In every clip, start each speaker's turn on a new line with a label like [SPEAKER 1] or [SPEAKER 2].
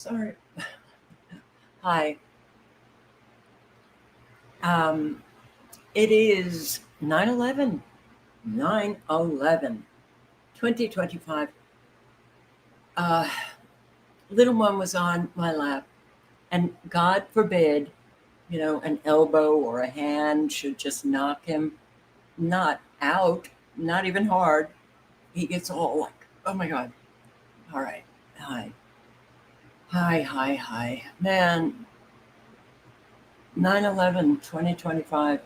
[SPEAKER 1] Sorry. Hi. Um, it is 9/11. 9/11. 2025. Uh, little one was on my lap, and God forbid, an elbow or a hand should just knock him not out, not even hard. He gets all like, oh my God. All right. Hi. Hi, hi, hi. Man, 9/11, 2025.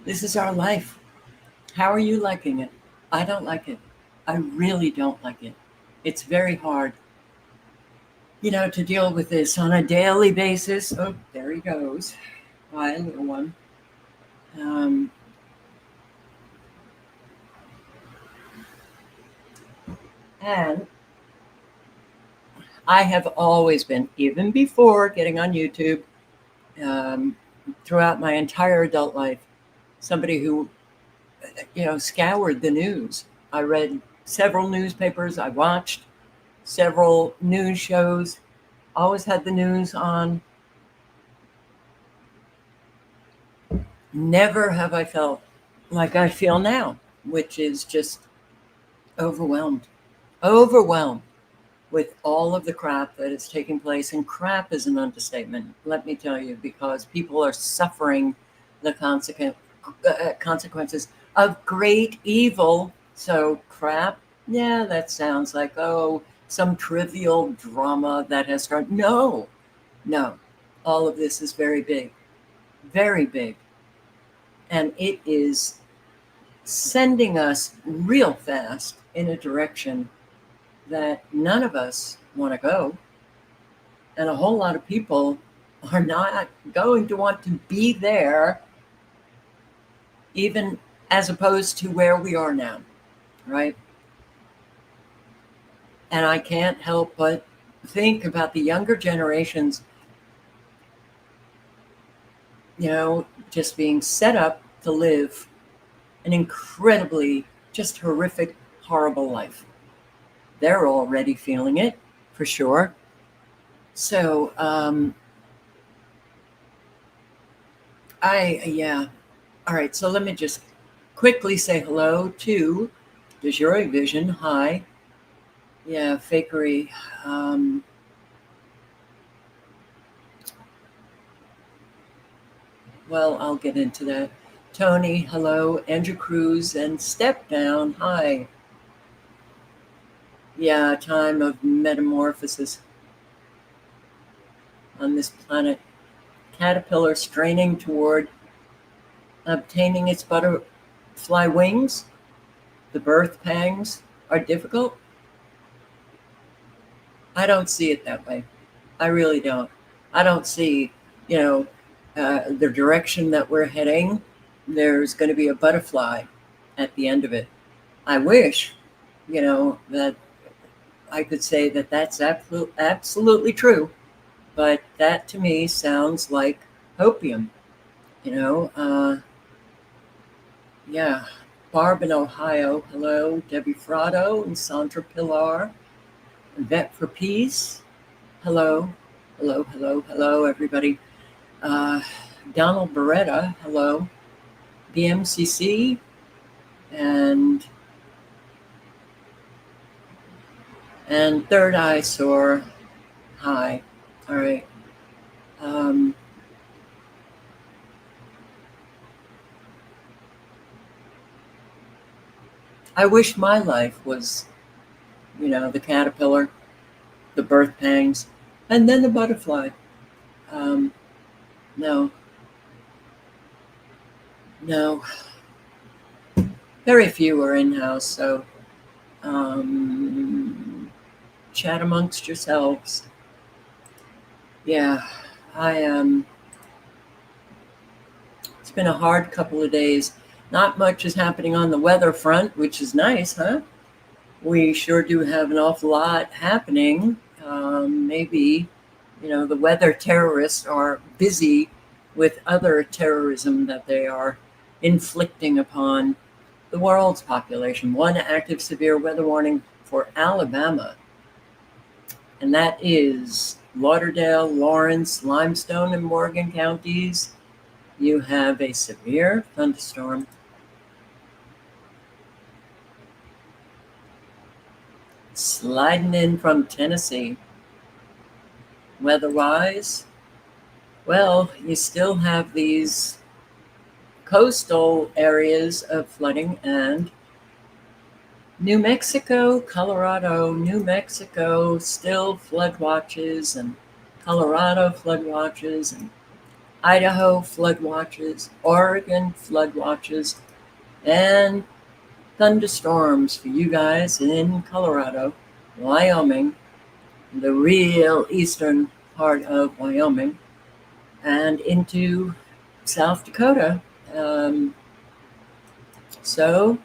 [SPEAKER 1] This is our life. How are you liking it? I don't like it. I really don't like it. It's very hard, to deal with this on a daily basis. Oh, there he goes. Hi, little one. Um, and I have always been, even before getting on YouTube, um, throughout my entire adult life, somebody who, scoured the news. I read several newspapers. I watched several news shows. Always had the news on. Never have I felt like I feel now, which is just overwhelmed, overwhelmed with all of the crap that is taking place. And crap is an understatement, let me tell you, because people are suffering the consequences of great evil. So, crap, yeah, that sounds like, oh, some trivial drama that has started. No, no, all of this is very big, very big. And it is sending us real fast in a direction that none of us want to go. And a whole lot of people are not going to want to be there, even as opposed to where we are now, right? And I can't help but think about the younger generations, just being set up to live an incredibly, just horrific, horrible life. They're already feeling it, for sure. So, yeah. All right. So let me just quickly say hello to DeJoy Vision. Hi. Yeah, fakery. Um, well, I'll get into that. Tony, hello. Andrew Cruz and Step Down. Hi. Yeah, time of metamorphosis on this planet. Caterpillar straining toward obtaining its butterfly wings. The birth pangs are difficult. I don't see it that way. I really don't. I don't see, you know, the direction that we're heading. There's going to be a butterfly at the end of it. I wish, that I could say that that's absolutely true, but that to me sounds like opium, you know. Yeah. Barb in Ohio, hello. Debbie Frado and Sandra Pilar. Vet for Peace, hello. Hello, hello, hello, everybody. Uh, Donald Beretta, hello. BMCC, and Third Eye Sore, hi. All right. Um, I wish my life was, the caterpillar, the birth pangs, and then the butterfly. Um, no, no. Very few are in house, so chat amongst yourselves. Yeah, I It's been a hard couple of days. Not much is happening on the weather front, which is nice, huh? We sure do have an awful lot happening. Maybe, the weather terrorists are busy with other terrorism that they are inflicting upon the world's population. One active severe weather warning for Alabama and that is Lauderdale, Lawrence, Limestone, and Morgan counties. You have a severe thunderstorm sliding in from Tennessee. Weather-wise, well, you still have these coastal areas of flooding, and New Mexico, Colorado, New Mexico still flood watches, and Colorado flood watches, and Idaho flood watches, Oregon flood watches, and thunderstorms for you guys in Colorado, Wyoming, the real eastern part of Wyoming, and into South Dakota. Um, so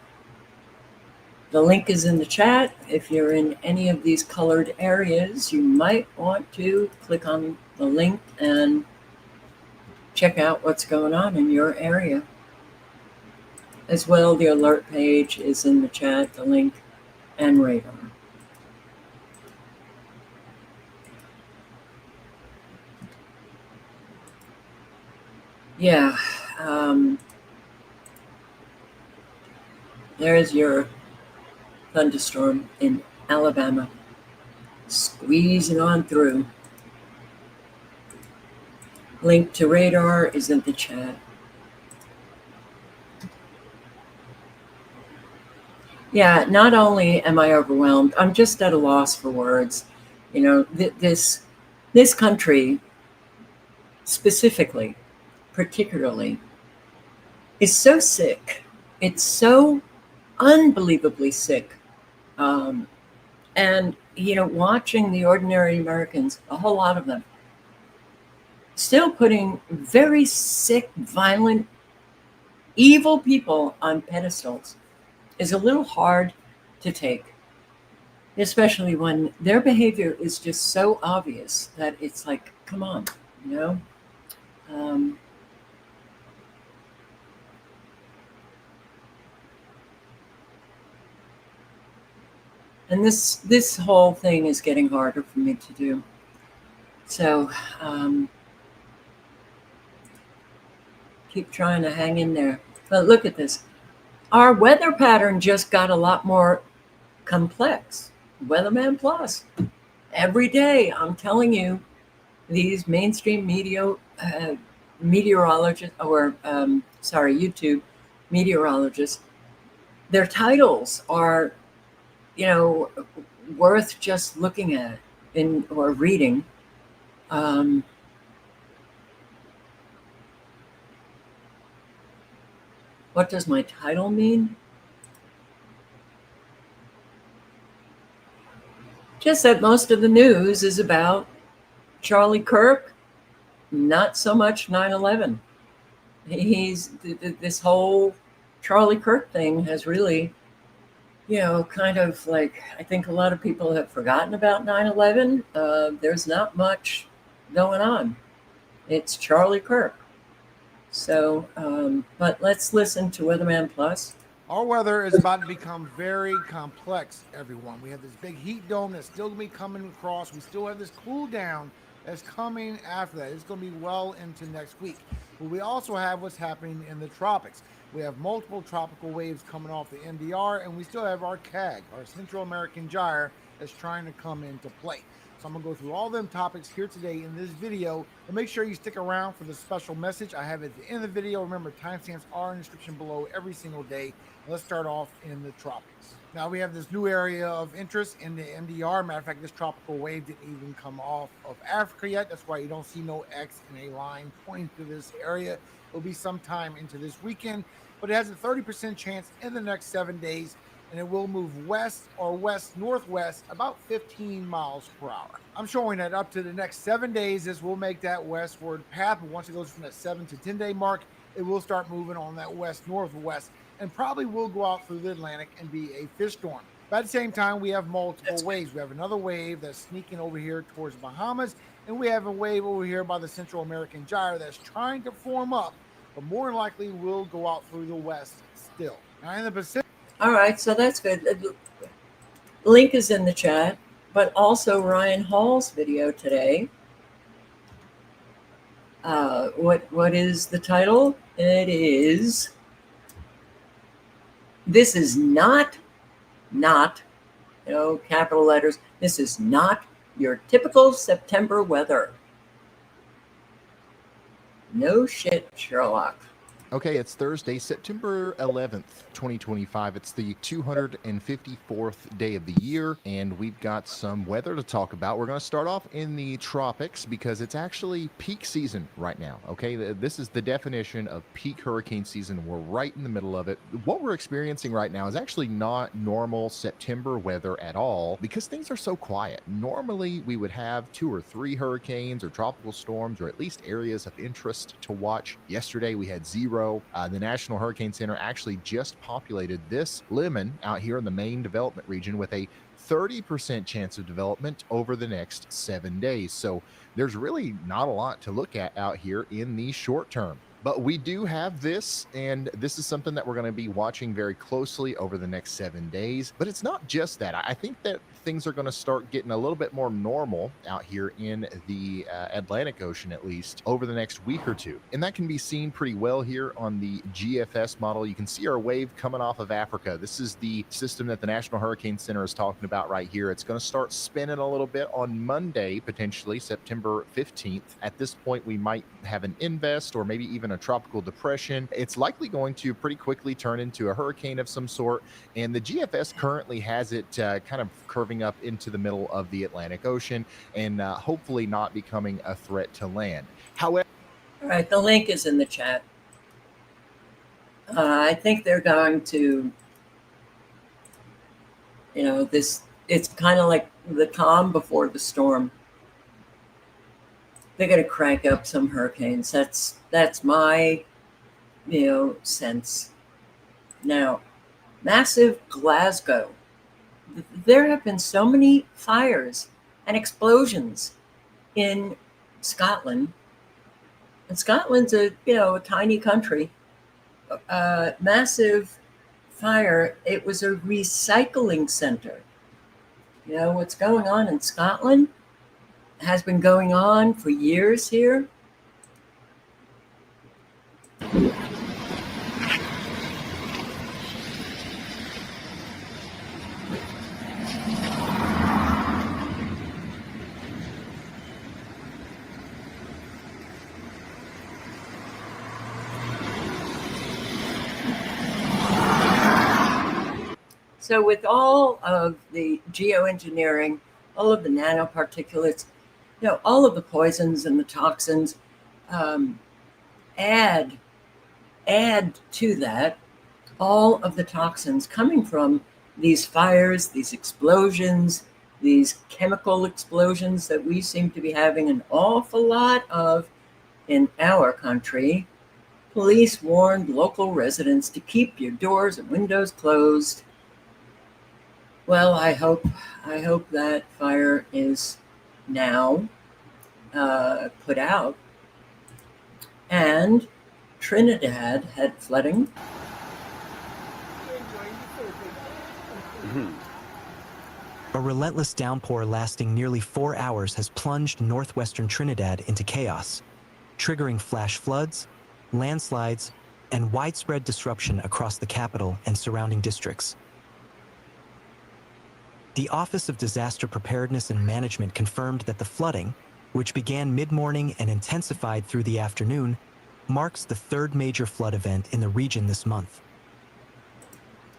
[SPEAKER 1] the link is in the chat. If you're in any of these colored areas, you might want to click on the link and check out what's going on in your area. As well, the alert page is in the chat, the link, and radar. Yeah, there's your thunderstorm in Alabama, squeezing on through. Link to radar is in the chat. Yeah, not only am I overwhelmed, I'm just at a loss for words. You know, this country specifically, particularly, is so sick. It's so unbelievably sick. And, you know, watching the ordinary Americans, a whole lot of them, still putting very sick, violent, evil people on pedestals is a little hard to take, especially when their behavior is just so obvious that it's like, come on, you know? And this whole thing is getting harder for me to do. So keep trying to hang in there. But look at this. Our weather pattern just got a lot more complex. Weatherman Plus. Every day, I'm telling you, these mainstream meteorologists, or YouTube meteorologists, their titles are, you know, worth just looking at or reading. What does my title mean? Just that most of the news is about Charlie Kirk, not so much 9/11. This whole Charlie Kirk thing has really, you know, kind of like, I think a lot of people have forgotten about 9/11. There's not much going on. It's Charlie Kirk. So, but let's listen to Weatherman Plus.
[SPEAKER 2] Our weather is about to become very complex, everyone. We have this big heat dome that's still going to be coming across. We still have this cool down that's coming after that. It's going to be well into next week. But we also have what's happening in the tropics. We have multiple tropical waves coming off the NDR, and we still have our CAG, our Central American Gyre, that's trying to come into play. So I'm going to go through all them topics here today in this video. And make sure you stick around for the special message I have at the end of the video. Remember, timestamps are in the description below every single day. Let's start off in the tropics. Now we have this new area of interest in the NDR. Matter of fact, this tropical wave didn't even come off of Africa yet. That's why you don't see no X in a line pointing to this area. It'll be sometime into this weekend, but it has a 30% chance in the next 7 days, and it will move west or west-northwest about 15 miles per hour. I'm showing that up to the next 7 days, this will make that westward path. But once it goes from that 7 to 10 day mark, it will start moving on that west-northwest and probably will go out through the Atlantic and be a fish storm. But at the same time, we have multiple waves. We have another wave that's sneaking over here towards Bahamas, and we have a wave over here by the Central American Gyre that's trying to form up, but more than likely will go out through the west still. Now in the Pacific.
[SPEAKER 1] All right, so that's good. The link is in the chat. but also Ryan Hall's video today. What is the title? It is, "This is not, capital letters, this is not your typical September weather." No shit, Sherlock.
[SPEAKER 3] Okay, it's Thursday, September 11th, 2025. It's the 254th day of the year, and we've got some weather to talk about. We're going to start off in the tropics because it's actually peak season right now. Okay, this is the definition of peak hurricane season. We're right in the middle of it. What we're experiencing right now is actually not normal September weather at all because things are so quiet. Normally, we would have 2 or 3 hurricanes or tropical storms or at least areas of interest to watch. Yesterday, we had 0. The National Hurricane Center actually just populated this lemon out here in the main development region with a 30% chance of development over the next 7 days. So there's really not a lot to look at out here in the short term. But we do have this, and this is something that we're going to be watching very closely over the next 7 days. But it's not just that. I think that things are going to start getting a little bit more normal out here in the Atlantic Ocean, at least over the next week or two. And that can be seen pretty well here on the GFS model. You can see our wave coming off of Africa. This is the system that the National Hurricane Center is talking about right here. It's going to start spinning a little bit on Monday, potentially September 15th. At this point, we might have an invest or maybe even a tropical depression. It's likely going to pretty quickly turn into a hurricane of some sort, and the GFS currently has it kind of curving up into the middle of the Atlantic Ocean and hopefully not becoming a threat to land. However,
[SPEAKER 1] all right, the link is in the chat. I think they're going to, it's kind of like the calm before the storm. They're going to crank up some hurricanes. That's my, sense. Now, massive Glasgow. There have been so many fires and explosions in Scotland. And Scotland's a tiny country. Massive fire. It was a recycling center. What's going on in Scotland has been going on for years here. So with all of the geoengineering, all of the nanoparticulates, all of the poisons and the toxins, add to that all of the toxins coming from these fires, these explosions, these chemical explosions that we seem to be having an awful lot of in our country. Police warned local residents to keep your doors and windows closed. Well, I hope that fire is now put out. And Trinidad had flooding.
[SPEAKER 4] A relentless downpour lasting nearly 4 hours has plunged northwestern Trinidad into chaos, triggering flash floods, landslides, and widespread disruption across the capital and surrounding districts. The Office of Disaster Preparedness and Management confirmed that the flooding, which began mid-morning and intensified through the afternoon, marks the 3rd major flood event in the region this month.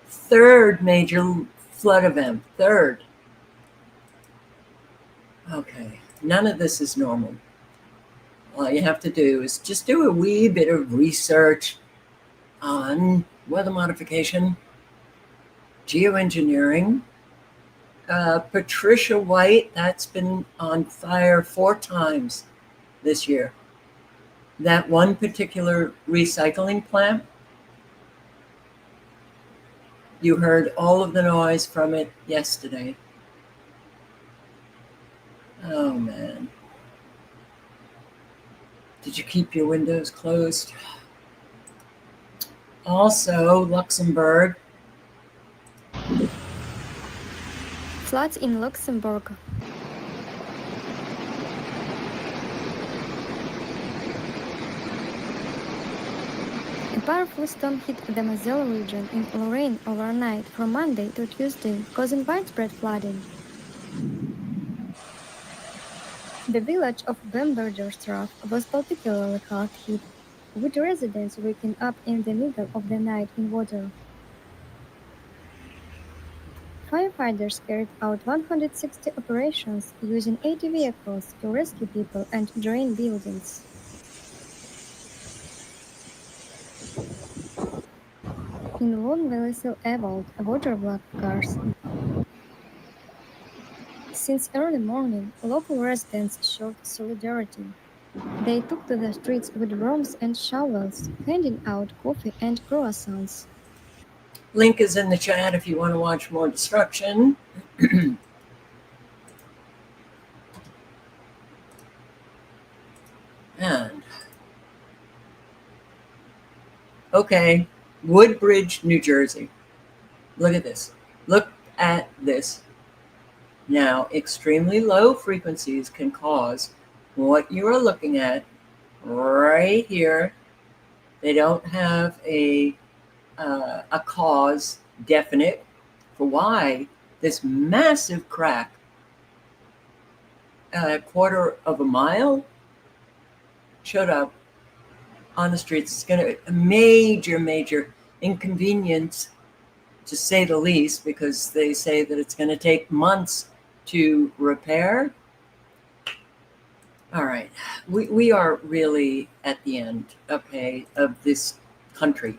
[SPEAKER 1] 3rd major flood event. 3rd. Okay, none of this is normal. All you have to do is just do a wee bit of research on weather modification, geoengineering. Patricia White, that's been on fire 4 times this year. That one particular recycling plant, you heard all of the noise from it yesterday. Oh, man. Did you keep your windows closed? Also, Luxembourg,
[SPEAKER 5] Floods in Luxembourg. A powerful storm hit the Moselle region in Lorraine overnight from Monday to Tuesday, causing widespread flooding. The village of Bambergerstrasse was particularly hard hit, with residents waking up in the middle of the night in water. Firefighters carried out 160 operations using 80 vehicles to rescue people and drain buildings. In Longueuil-sur-Evold, water blocked cars. Since early morning, local residents showed solidarity. They took to the streets with brooms and shovels, handing out coffee and croissants.
[SPEAKER 1] Link is in the chat if you want to watch more destruction. And okay, Woodbridge, New Jersey. Look at this. Look at this. Now, extremely low frequencies can cause what you are looking at right here. They don't have a cause definite for why this massive crack, a quarter of a mile, showed up on the streets. It's going to be a major inconvenience, to say the least, because they say that it's going to take months to repair. All right, we are really at the end, okay, of this country.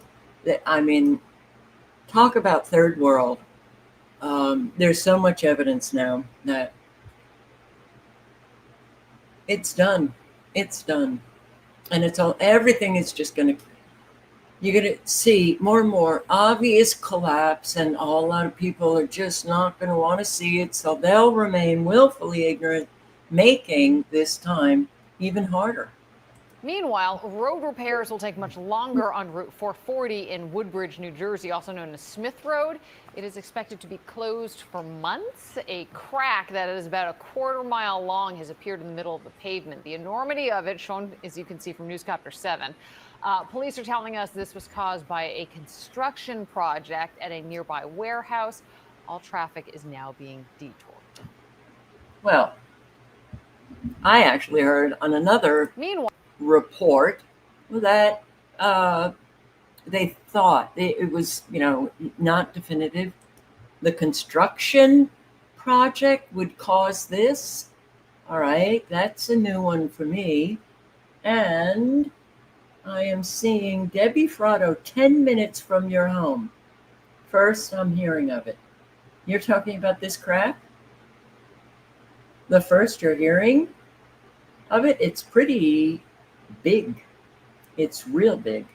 [SPEAKER 1] I mean, talk about third world. There's so much evidence now that it's done. It's done. And it's all, everything is just going to, you're going to see more and more obvious collapse, and a whole lot of people are just not going to want to see it. So they'll remain willfully ignorant, making this time even harder.
[SPEAKER 6] Meanwhile, road repairs will take much longer on Route 440 in Woodbridge, New Jersey, also known as Smith Road. It is expected to be closed for months. A crack that is about a quarter-mile long has appeared in the middle of the pavement. The enormity of it, shown, as you can see from Newscopter 7. Police are telling us this was caused by a construction project at a nearby warehouse. All traffic is now being detoured.
[SPEAKER 1] Well, I actually heard on another report that they thought it was, not definitive. The construction project would cause this. All right, that's a new one for me. And I am seeing Debbie Frotto 10 minutes from your home. First, I'm hearing of it. You're talking about this crack? The first you're hearing of it, it's pretty big. It's real big.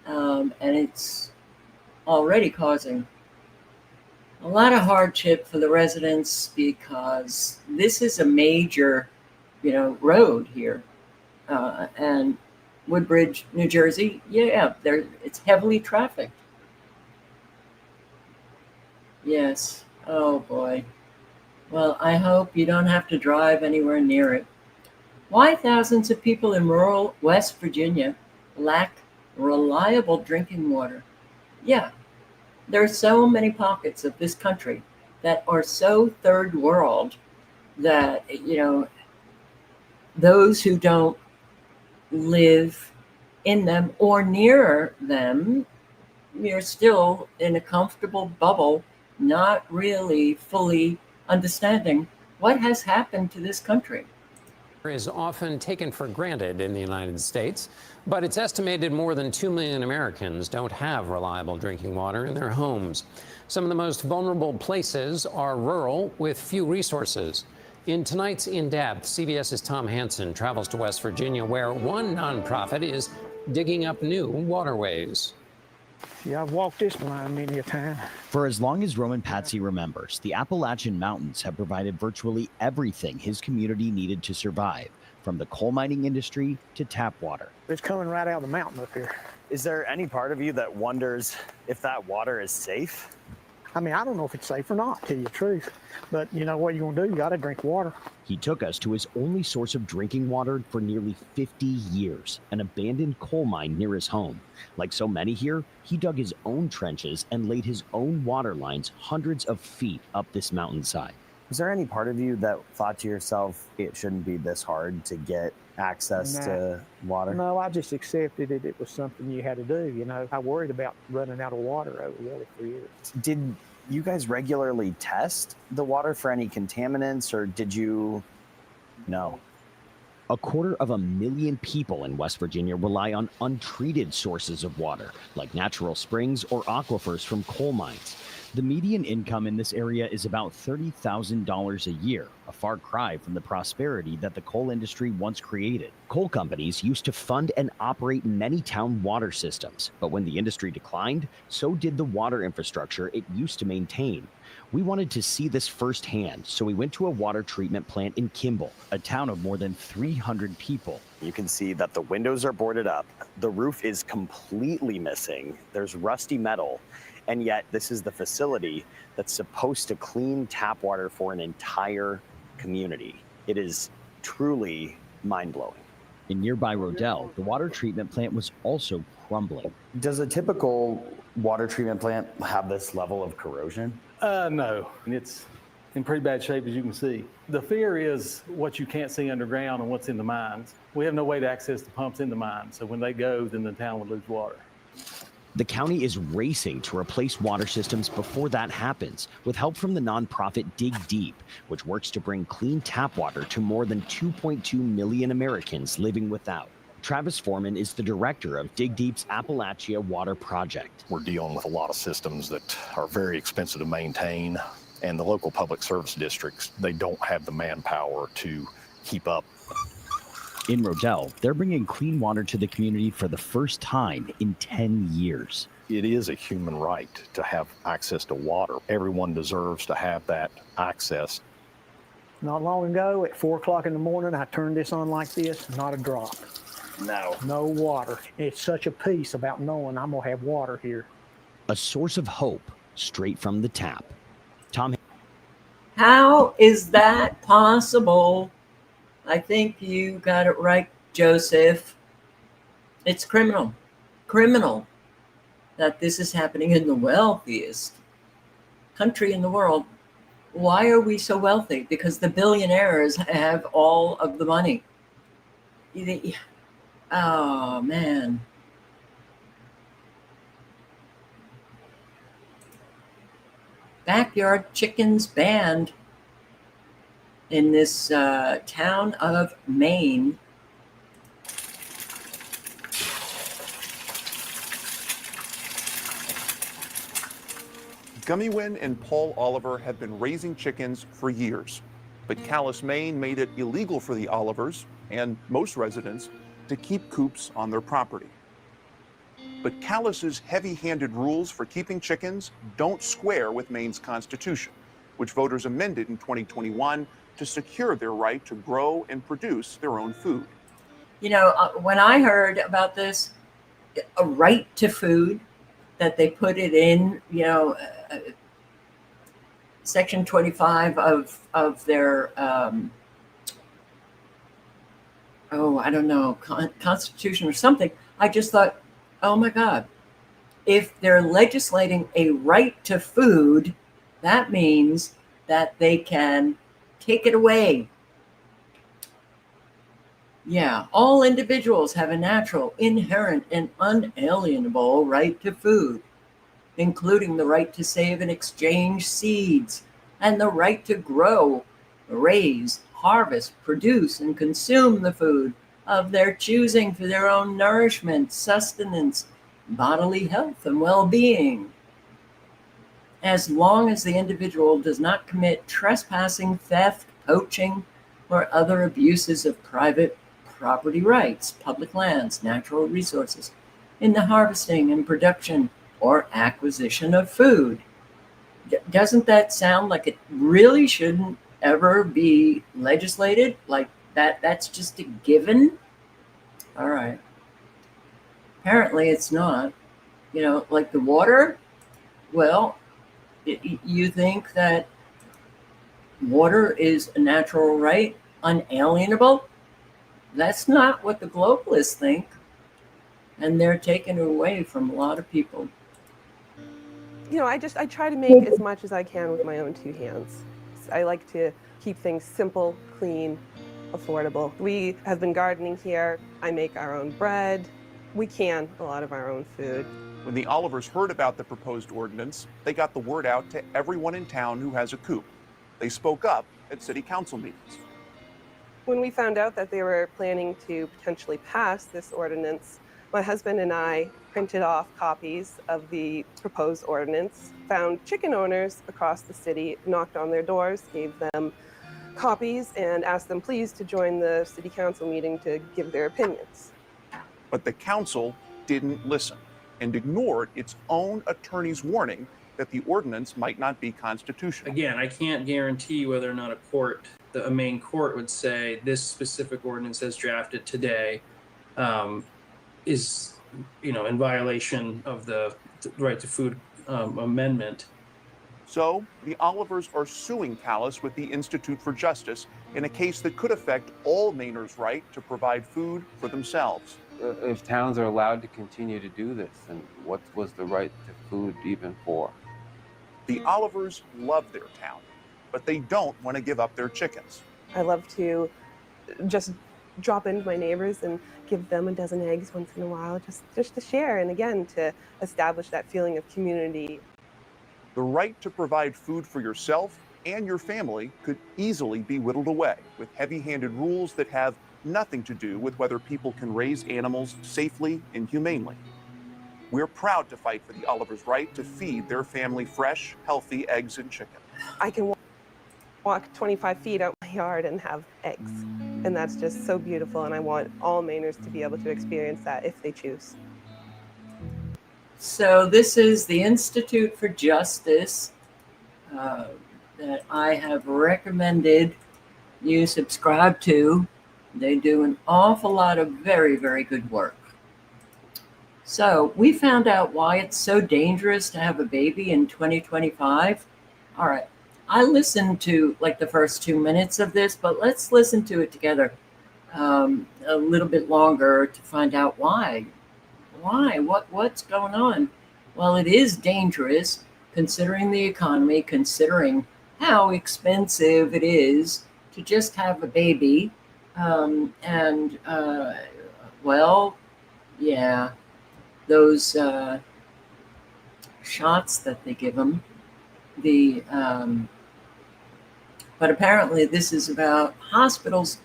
[SPEAKER 1] And it's already causing a lot of hardship for the residents, because this is a major, road here. And Woodbridge, New Jersey, it's heavily trafficked. Yes. Oh, boy. Well, I hope you don't have to drive anywhere near it. Why thousands of people in rural West Virginia lack reliable drinking water? Yeah, there are so many pockets of this country that are so third world that, those who don't live in them or near them, you're still in a comfortable bubble, not really fully understanding what has happened to this country.
[SPEAKER 7] Is often taken for granted in the United States, but it's estimated more than 2 million Americans don't have reliable drinking water in their homes. Some of the most vulnerable places are rural with few resources. In tonight's In Depth, CBS's Tom Hansen travels to West Virginia, where one nonprofit is digging up new waterways.
[SPEAKER 8] Yeah, I've walked this line many a time.
[SPEAKER 9] For as long as Roman Patsy remembers, the Appalachian Mountains have provided virtually everything his community needed to survive, from the coal mining industry to tap water.
[SPEAKER 8] It's coming right out of the mountain up here.
[SPEAKER 10] Is there any part of you that wonders if that water is safe?
[SPEAKER 8] I mean, I don't know if it's safe or not, to tell you the truth. But you know what you're going to do? You got to drink water.
[SPEAKER 9] He took us to his only source of drinking water for nearly 50 years, an abandoned coal mine near his home. Like so many here, he dug his own trenches and laid his own water lines hundreds of feet up this mountainside.
[SPEAKER 10] Was there any part of you that thought to yourself, it shouldn't be this hard to get access to water?
[SPEAKER 8] No, I just accepted it was something you had to do. You know, I worried about running out of water over really for years.
[SPEAKER 10] Did you guys regularly test the water for any contaminants, or did you? No.
[SPEAKER 9] 250,000 people in West Virginia rely on untreated sources of water, like natural springs or aquifers from coal mines. The median income in this area is about $30,000 a year, a far cry from the prosperity that the coal industry once created. Coal companies used to fund and operate many town water systems, but when the industry declined, so did the water infrastructure it used to maintain. We wanted to see this firsthand, so we went to a water treatment plant in Kimball, a town of more than 300 people.
[SPEAKER 10] You can see that the windows are boarded up. The roof is completely missing. There's rusty metal. And yet this is the facility that's supposed to clean tap water for an entire community. It is truly mind-blowing.
[SPEAKER 9] In nearby Rodell, the water treatment plant was also crumbling.
[SPEAKER 10] Does a typical water treatment plant have this level of corrosion?
[SPEAKER 11] No, it's in pretty bad shape, as you can see. The fear is what you can't see underground and what's in the mines. We have no way to access the pumps in the mine, so when they go, then the town would lose water.
[SPEAKER 9] The county is racing to replace water systems before that happens, with help from the nonprofit Dig Deep, which works to bring clean tap water to more than 2.2 million Americans living without. Travis Foreman is the director of Dig Deep's Appalachia Water Project.
[SPEAKER 12] We're dealing with a lot of systems that are very expensive to maintain, and the local public service districts, they don't have the manpower to keep up.
[SPEAKER 9] In Rodell, they're bringing clean water to the community for the first time in 10 years.
[SPEAKER 12] It is a human right to have access to water. Everyone deserves to have that access.
[SPEAKER 8] Not long ago, at 4 o'clock in the morning, I turned this on like this, not a drop. No water. It's such a peace about knowing I'm going to have water here.
[SPEAKER 9] A source of hope straight from the tap. Tom.
[SPEAKER 1] How is that possible? I think you got it right, Joseph. It's criminal that this is happening in the wealthiest country in the world. Why are we so wealthy? Because the billionaires have all of the money. Oh, man. Backyard chickens banned in this town of Maine.
[SPEAKER 13] Gummy Wynn and Paul Oliver have been raising chickens for years, but Calais, Maine made it illegal for the Olivers and most residents to keep coops on their property. But Calais' heavy-handed rules for keeping chickens don't square with Maine's constitution, which voters amended in 2021 to secure their right to grow and produce their own food.
[SPEAKER 1] You know, when I heard about this, a right to food, that they put it in, you know, Section 25 of their, I don't know, Constitution or something, I just thought, oh my God, if they're legislating a right to food, that means that they can take it away. Yeah, all individuals have a natural, inherent, and unalienable right to food, including the right to save and exchange seeds, and the right to grow, raise, harvest, produce, and consume the food of their choosing for their own nourishment, sustenance, bodily health, and well-being, as long as the individual does not commit trespassing, theft, poaching, or other abuses of private property rights, public lands, natural resources, in the harvesting and production or acquisition of food. Doesn't that sound like it really shouldn't ever be legislated? Like that's just a given? All right. Apparently it's not. You know, like the water, well, You think that water is a natural right, unalienable? That's not what the globalists think. And they're taking it away from a lot of people.
[SPEAKER 14] You know, I try to make as much as I can with my own two hands. I like to keep things simple, clean, affordable. We have been gardening here. I make our own bread. We can a lot of our own food.
[SPEAKER 13] When the Olivers heard about the proposed ordinance, they got the word out to everyone in town who has a coop. They spoke up at city council meetings.
[SPEAKER 14] When we found out that they were planning to potentially pass this ordinance, my husband and I printed off copies of the proposed ordinance, found chicken owners across the city, knocked on their doors, gave them copies, and asked them please to join the city council meeting to give their opinions.
[SPEAKER 13] But the council didn't listen and ignored its own attorney's warning that the ordinance might not be constitutional.
[SPEAKER 15] Again, I can't guarantee whether or not a main court would say this specific ordinance as drafted today is, in violation of the right to food amendment.
[SPEAKER 13] So the Olivers are suing Calais with the Institute for Justice in a case that could affect all Mainers' right to provide food for themselves.
[SPEAKER 16] If towns are allowed to continue to do this, then what was the right to food even for?
[SPEAKER 13] The Olivers love their town, but they don't want to give up their chickens.
[SPEAKER 14] I love to just drop into my neighbors and give them a dozen eggs once in a while, just to share, and again, to establish that feeling of community.
[SPEAKER 13] The right to provide food for yourself and your family could easily be whittled away with heavy-handed rules that have nothing to do with whether people can raise animals safely and humanely. We're proud to fight for the Olivers' right to feed their family fresh, healthy eggs and chicken.
[SPEAKER 14] I can walk 25 feet out my yard and have eggs, and that's just so beautiful, and I want all Mainers to be able to experience that if they choose.
[SPEAKER 1] So this is the Institute for Justice that I have recommended you subscribe to. They do an awful lot of very, very good work. So we found out why it's so dangerous to have a baby in 2025. All right. I listened to like the first 2 minutes of this, but let's listen to it together a little bit longer to find out why. What's going on? Well, it is dangerous considering the economy, considering how expensive it is to just have a baby. Those shots that they give them, but apparently this is about hospitals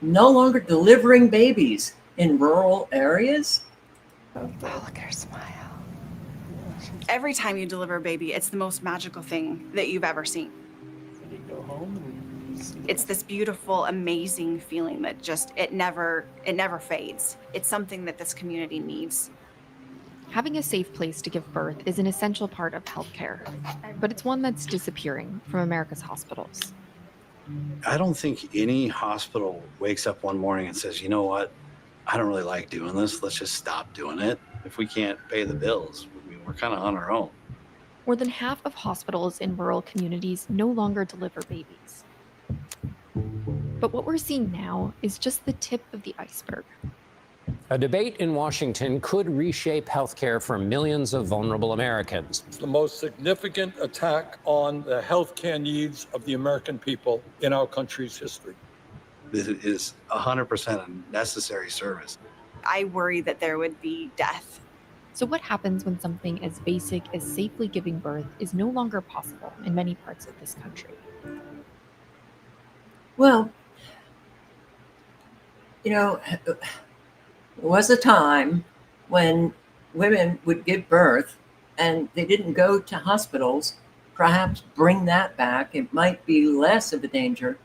[SPEAKER 1] no longer delivering babies in rural areas.
[SPEAKER 17] Oh, look at her smile. Every time you deliver a baby, it's the most magical thing that you've ever seen.
[SPEAKER 18] You go home and
[SPEAKER 17] it's this beautiful, amazing feeling that just, it never fades. It's something that this community needs.
[SPEAKER 19] Having a safe place to give birth is an essential part of healthcare, but it's one that's disappearing from America's hospitals.
[SPEAKER 18] I don't think any hospital wakes up one morning and says, you know what, I don't really like doing this. Let's just stop doing it. If we can't pay the bills, I mean, we're kind of on our own.
[SPEAKER 19] More than half of hospitals in rural communities no longer deliver babies. But what we're seeing now is just the tip of the iceberg.
[SPEAKER 7] A debate in Washington could reshape healthcare for millions of vulnerable Americans.
[SPEAKER 20] It's the most significant attack on the healthcare needs of the American people in our country's history.
[SPEAKER 18] This is 100% a necessary service.
[SPEAKER 17] I worry that there would be death.
[SPEAKER 19] So what happens when something as basic as safely giving birth is no longer possible in many parts of this country?
[SPEAKER 1] Well, there was a time when women would give birth and they didn't go to hospitals. Perhaps bring that back. It might be less of a danger,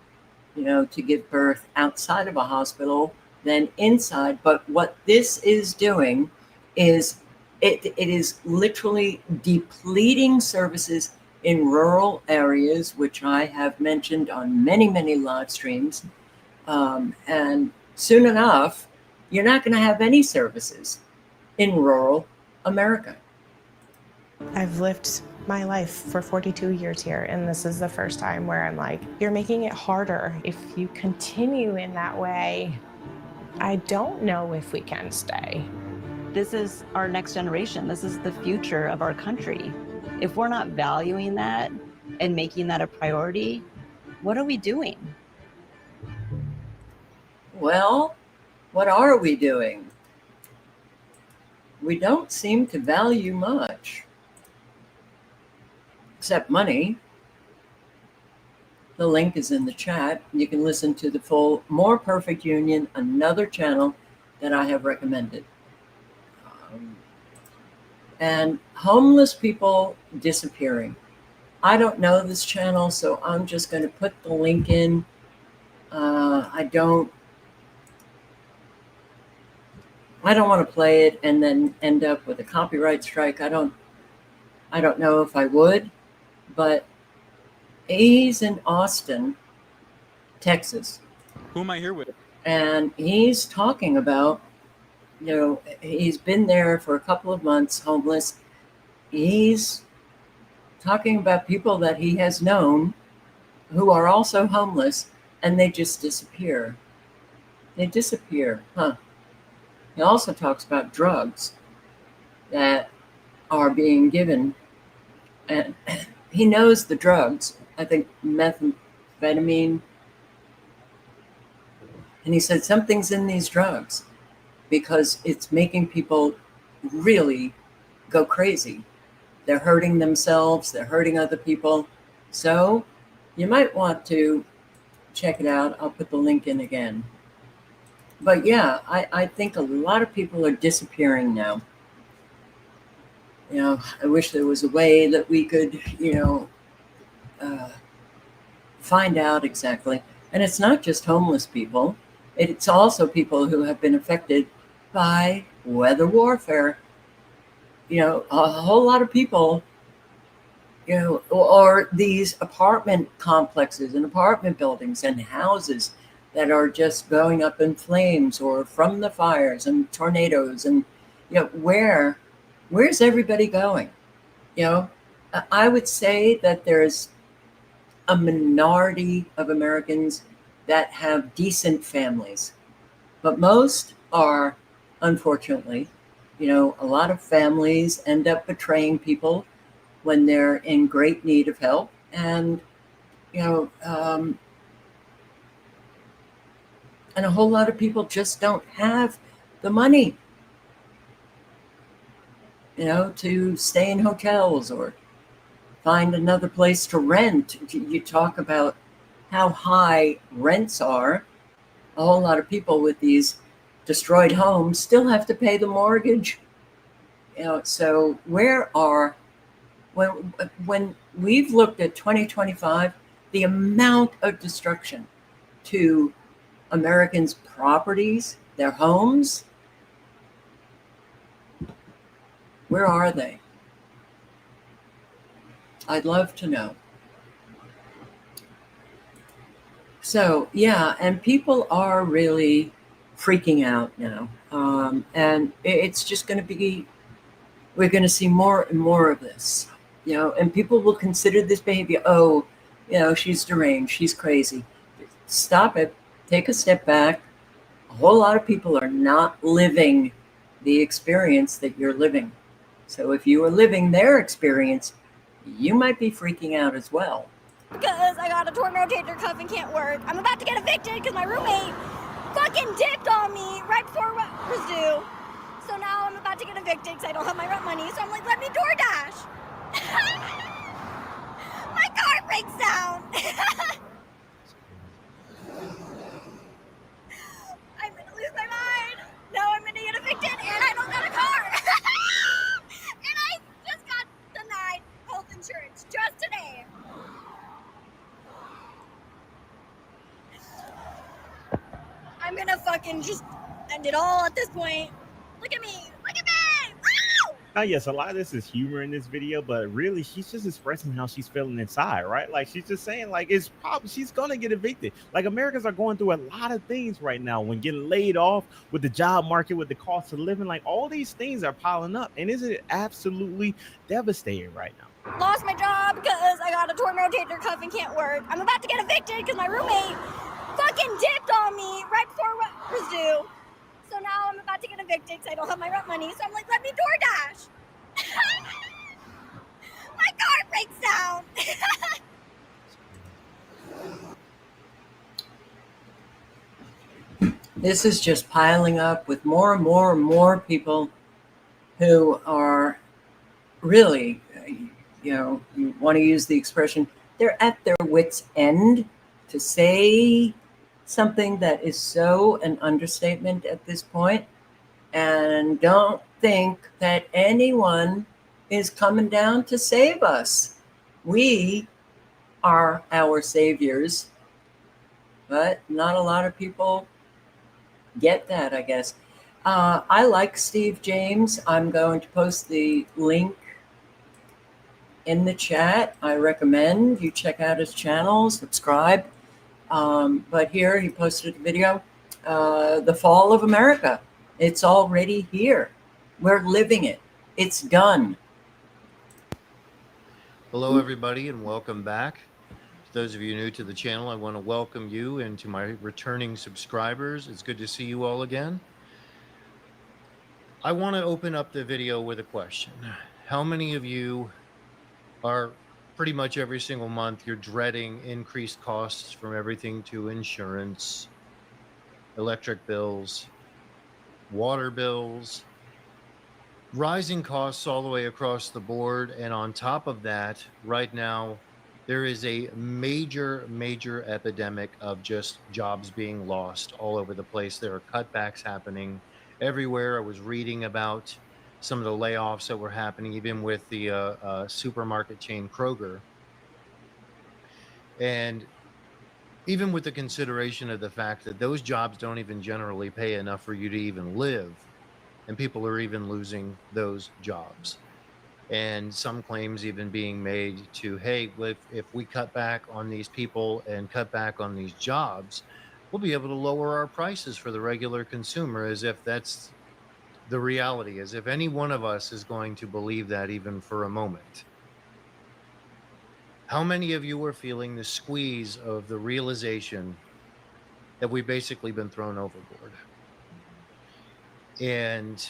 [SPEAKER 1] to give birth outside of a hospital than inside. But what this is doing is it is literally depleting services in rural areas, which I have mentioned on many, many live streams. And soon enough, you're not going to have any services in rural America.
[SPEAKER 21] I've lived my life for 42 years here, and this is the first time where I'm like, you're making it harder. If you continue in that way, I don't know if we can stay.
[SPEAKER 22] This is our next generation. This is the future of our country. If we're not valuing that and making that a priority, what are we doing?
[SPEAKER 1] Well, what are we doing? We don't seem to value much, except money. The link is in the chat. You can listen to the full More Perfect Union, another channel that I have recommended. And homeless people disappearing. I don't know this channel, so I'm just going to put the link in. I don't want to play it and then end up with a copyright strike. I don't know if I would, but he's in Austin, Texas.
[SPEAKER 23] Who am I here with?
[SPEAKER 1] And he's talking about, he's been there for a couple of months, homeless. He's talking about people that he has known who are also homeless, and they just disappear. They disappear, huh? He also talks about drugs that are being given, and he knows the drugs. I think methamphetamine. And he said something's in these drugs because it's making people really go crazy. They're hurting themselves, they're hurting other people. So you might want to check it out. I'll put the link in again. But yeah, I think a lot of people are disappearing now. I wish there was a way that we could, find out exactly. And it's not just homeless people. It's also people who have been affected by weather warfare. A whole lot of people, or these apartment complexes and apartment buildings and houses that are just going up in flames or from the fires and tornadoes. And, where's everybody going? I would say that there's a minority of Americans that have decent families, but most are, unfortunately, a lot of families end up betraying people when they're in great need of help. And, and a whole lot of people just don't have the money, to stay in hotels or find another place to rent. You talk about how high rents are. A whole lot of people with these destroyed homes still have to pay the mortgage. So when we've looked at 2025, the amount of destruction to Americans' properties, their homes, where are they? I'd love to know. So, yeah, and people are really freaking out now. And it's just going to be, we're going to see more and more of this, and people will consider this behavior, she's deranged, she's crazy. Stop it. Take a step back. A whole lot of people are not living the experience that you're living. So if you are living their experience, you might be freaking out as well.
[SPEAKER 24] Because I got a torn rotator cuff and can't work. I'm about to get evicted because my roommate fucking dipped on me right before it was due. So now I'm about to get evicted because I don't have my rent money. So I'm like, let me DoorDash. My car breaks down. I'm gonna lose my mind. Now I'm gonna get evicted and I don't got a car. And I just got denied health insurance just today. I'm gonna fucking just end it all at this point. Look at me! Look at me! Woo!
[SPEAKER 25] Oh yes, a lot of this is humor in this video, but really she's just expressing how she's feeling inside, right? Like she's just saying, like, it's probably she's gonna get evicted. Like Americans are going through a lot of things right now, when getting laid off, with the job market, with the cost of living, like all these things are piling up, and isn't it absolutely devastating right now?
[SPEAKER 24] lost my job because I got a torn rotator cuff and can't work. I'm about to get evicted because my roommate fucking dipped on me right before rent was due. So now I'm about to get evicted because I don't have my rent money. So I'm like, let me DoorDash. My car breaks down.
[SPEAKER 1] This is just piling up with more and more and more people who are really, you want to use the expression, they're at their wits' end to say something that is so an understatement at this point, and don't think that anyone is coming down to save us. We are our saviors, but not a lot of people get that, I guess. I like Steve James. I'm going to post the link in the chat. I recommend you check out his channel, subscribe. But here he posted a video, The Fall of America. It's already here. We're living it. It's done.
[SPEAKER 2] Hello, everybody, and welcome back. To those of you new to the channel, I want to welcome you, and to my returning subscribers, it's good to see you all again. I want to open up the video with a question. How many of you are pretty much every single month you're dreading increased costs from everything to insurance, electric bills, water bills, rising costs all the way across the board? And on top of that, right now, there is a major epidemic of just jobs being lost all over the place. There are cutbacks happening everywhere. I was reading about some of the layoffs that were happening, even with the supermarket chain Kroger. And even with the consideration of the fact that those jobs don't even generally pay enough for you to even live, and people are even losing those jobs. And some claims even being made to, hey, if we cut back on these people and cut back on these jobs, we'll be able to lower our prices for the regular consumer, as if that's the reality, as if any one of us is going to believe that even for a moment. How many of you are feeling the squeeze of the realization that we've basically been thrown overboard? And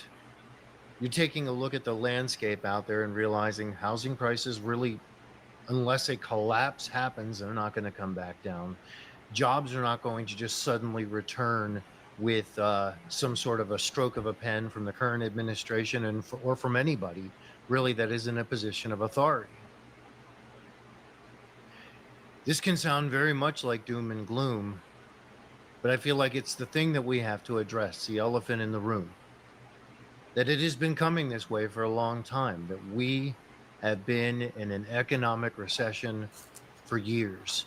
[SPEAKER 2] you're taking a look at the landscape out there and realizing housing prices really, unless a collapse happens, they're not going to come back down. Jobs are not going to just suddenly return with some sort of a stroke of a pen from the current administration or from anybody really that is in a position of authority. This can sound very much like doom and gloom, but I feel like it's the thing that we have to address, the elephant in the room. That it has been coming this way for a long time, that we have been in an economic recession for years,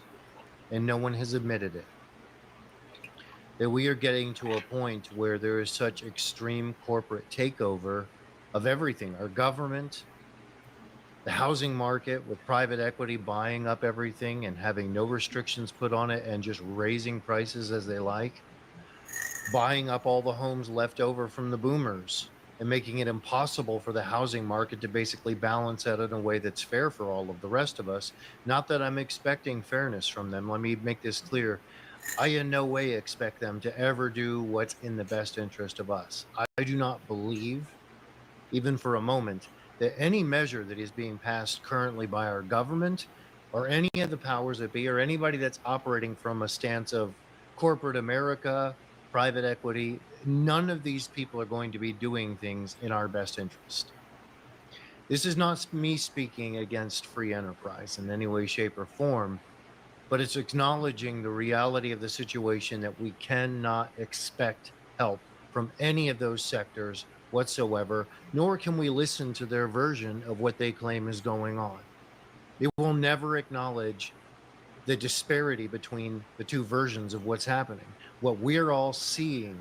[SPEAKER 2] and no one has admitted it. That we are getting to a point where there is such extreme corporate takeover of everything, our government, the housing market, with private equity buying up everything and having no restrictions put on it and just raising prices as they like, buying up all the homes left over from the boomers, and making it impossible for the housing market to basically balance out in a way that's fair for all of the rest of us. Not that I'm expecting fairness from them. Let me make this clear. I in no way expect them to ever do what's in the best interest of us. I do not believe, even for a moment, that any measure that is being passed currently by our government or any of the powers that be, or anybody that's operating from a stance of corporate America, private equity, none of these people are going to be doing things in our best interest. This is not me speaking against free enterprise in any way, shape, or form, but it's acknowledging the reality of the situation, that we cannot expect help from any of those sectors whatsoever, nor can we listen to their version of what they claim is going on. They will never acknowledge the disparity between the two versions of what's happening. What we're all seeing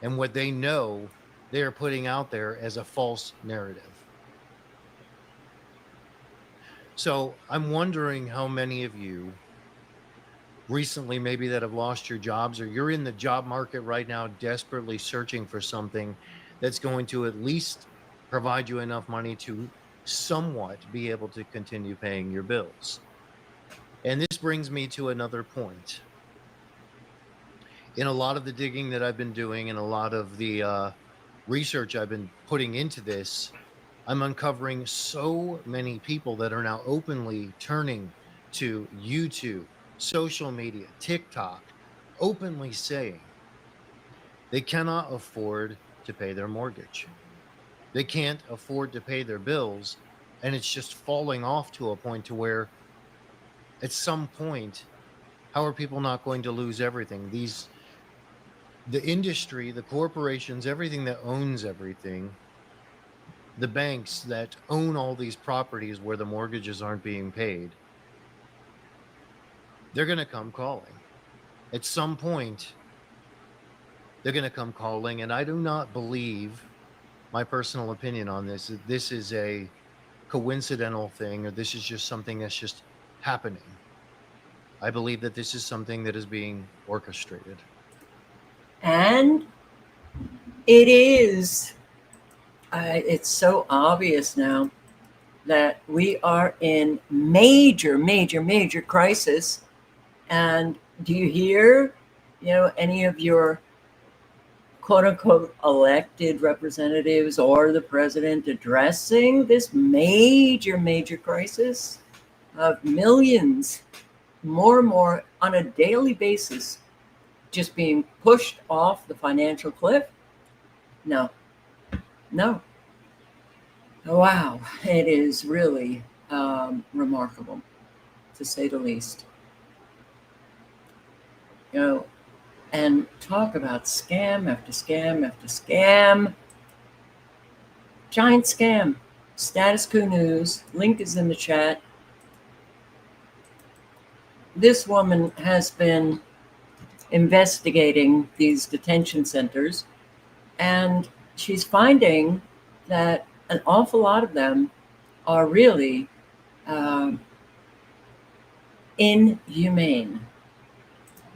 [SPEAKER 2] and what they know they are putting out there as a false narrative. So I'm wondering how many of you recently maybe that have lost your jobs, or you're in the job market right now desperately searching for something that's going to at least provide you enough money to somewhat be able to continue paying your bills. And this brings me to another point. In a lot of the digging that I've been doing and a lot of the research I've been putting into this, I'm uncovering so many people that are now openly turning to YouTube, social media, TikTok, openly saying they cannot afford to pay their mortgage. They can't afford to pay their bills, and it's just falling off to a point to where at some point, how are people not going to lose everything? The industry, the corporations, everything that owns everything, the banks that own all these properties where the mortgages aren't being paid, they're going to come calling. At some point, they're going to come calling, and I do not believe, my personal opinion on this, that this is a coincidental thing or this is just something that's just happening. I believe that this is something that is being orchestrated.
[SPEAKER 1] And it is. It's so obvious now that we are in major, major, major crisis. And do you hear, any of your quote unquote elected representatives or the president addressing this major, major crisis of millions, more and more on a daily basis, just being pushed off the financial cliff? No. Wow, it is really remarkable, to say the least. And talk about scam after scam after scam. Giant scam. Status Quo News. Link is in the chat. This woman has been investigating these detention centers, and she's finding that an awful lot of them are really inhumane.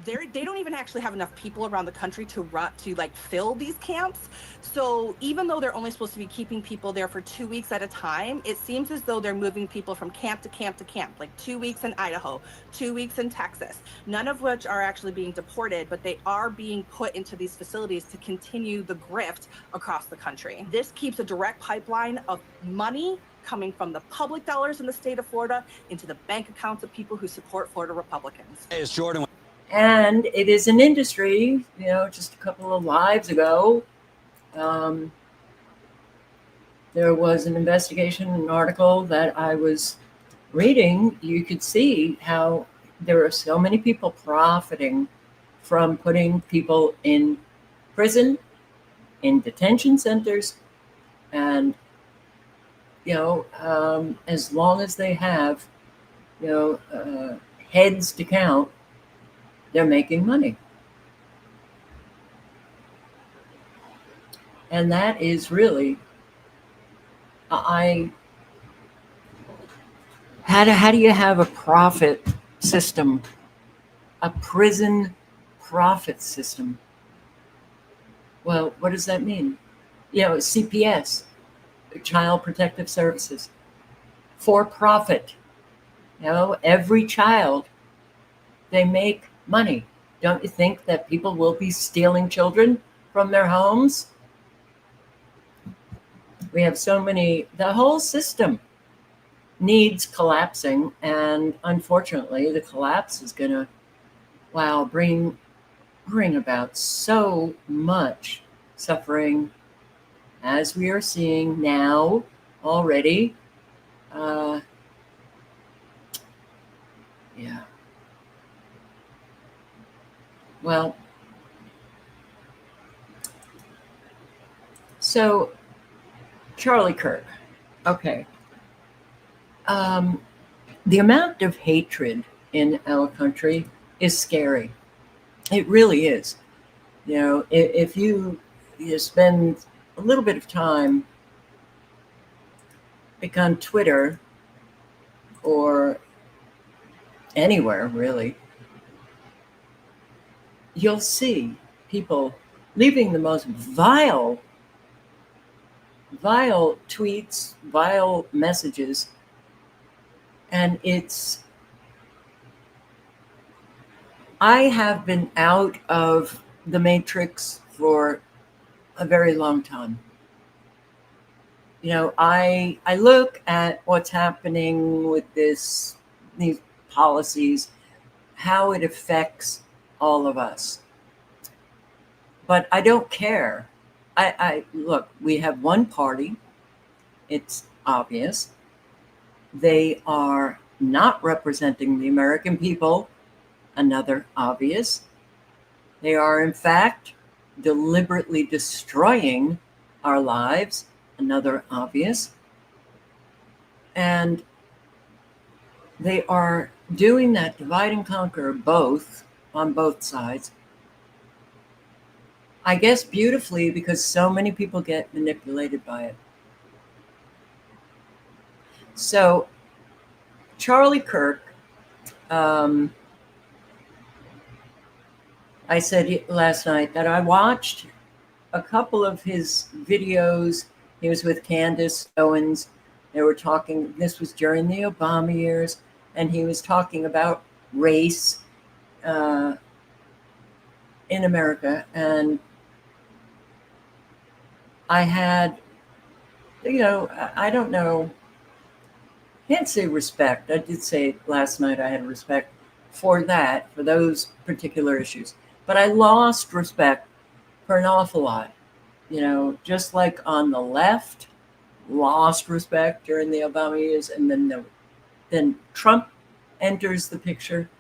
[SPEAKER 3] They don't even actually have enough people around the country to fill these camps. So even though they're only supposed to be keeping people there for 2 weeks at a time, it seems as though they're moving people from camp to camp to camp, like 2 weeks in Idaho, 2 weeks in Texas, none of which are actually being deported, but they are being put into these facilities to continue the grift across the country. This keeps a direct pipeline of money coming from the public dollars in the state of Florida into the bank accounts of people who support Florida Republicans.
[SPEAKER 4] Hey, it's Jordan.
[SPEAKER 1] And it is an industry, just a couple of lives ago, there was an investigation, an article that I was reading. You could see how there are so many people profiting from putting people in prison, in detention centers, and, as long as they have, heads to count, they're making money. And that is really, how do you have a profit system, a prison profit system? Well, what does that mean? CPS, Child Protective Services, for profit. Every child, they make money. Don't you think that people will be stealing children from their homes? We have so many, the whole system needs collapsing, and unfortunately the collapse is going to, bring about so much suffering, as we are seeing now already. Yeah. Well, so Charlie Kirk, okay. The amount of hatred in our country is scary. It really is. If you spend a little bit of time on Twitter or anywhere really, you'll see people leaving the most vile vile tweets, vile messages. And I have been out of the matrix for a very long time. You know, I look at what's happening with these policies, how it affects all of us. But I don't care. I look, we have one party. It's obvious. They are not representing the American people. Another obvious. They are, in fact, deliberately destroying our lives. Another obvious. And they are doing that divide and conquer on both sides. I guess beautifully, because so many people get manipulated by it. So Charlie Kirk, I said last night that I watched a couple of his videos. He was with Candace Owens. They were talking, this was during the Obama years, and he was talking about race in America. And I had, I don't know, can't say respect. I did say last night I had respect for those particular issues. But I lost respect for an awful lot. Just like on the left, lost respect during the Obama years, and then Trump enters the picture,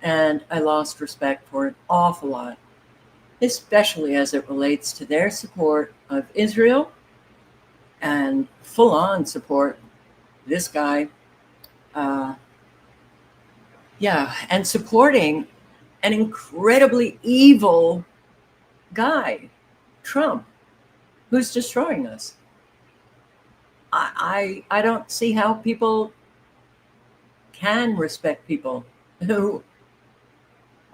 [SPEAKER 1] and I lost respect for an awful lot, especially as it relates to their support of Israel and full-on support this guy, and supporting an incredibly evil guy, Trump, who's destroying us. I don't see how people can respect people who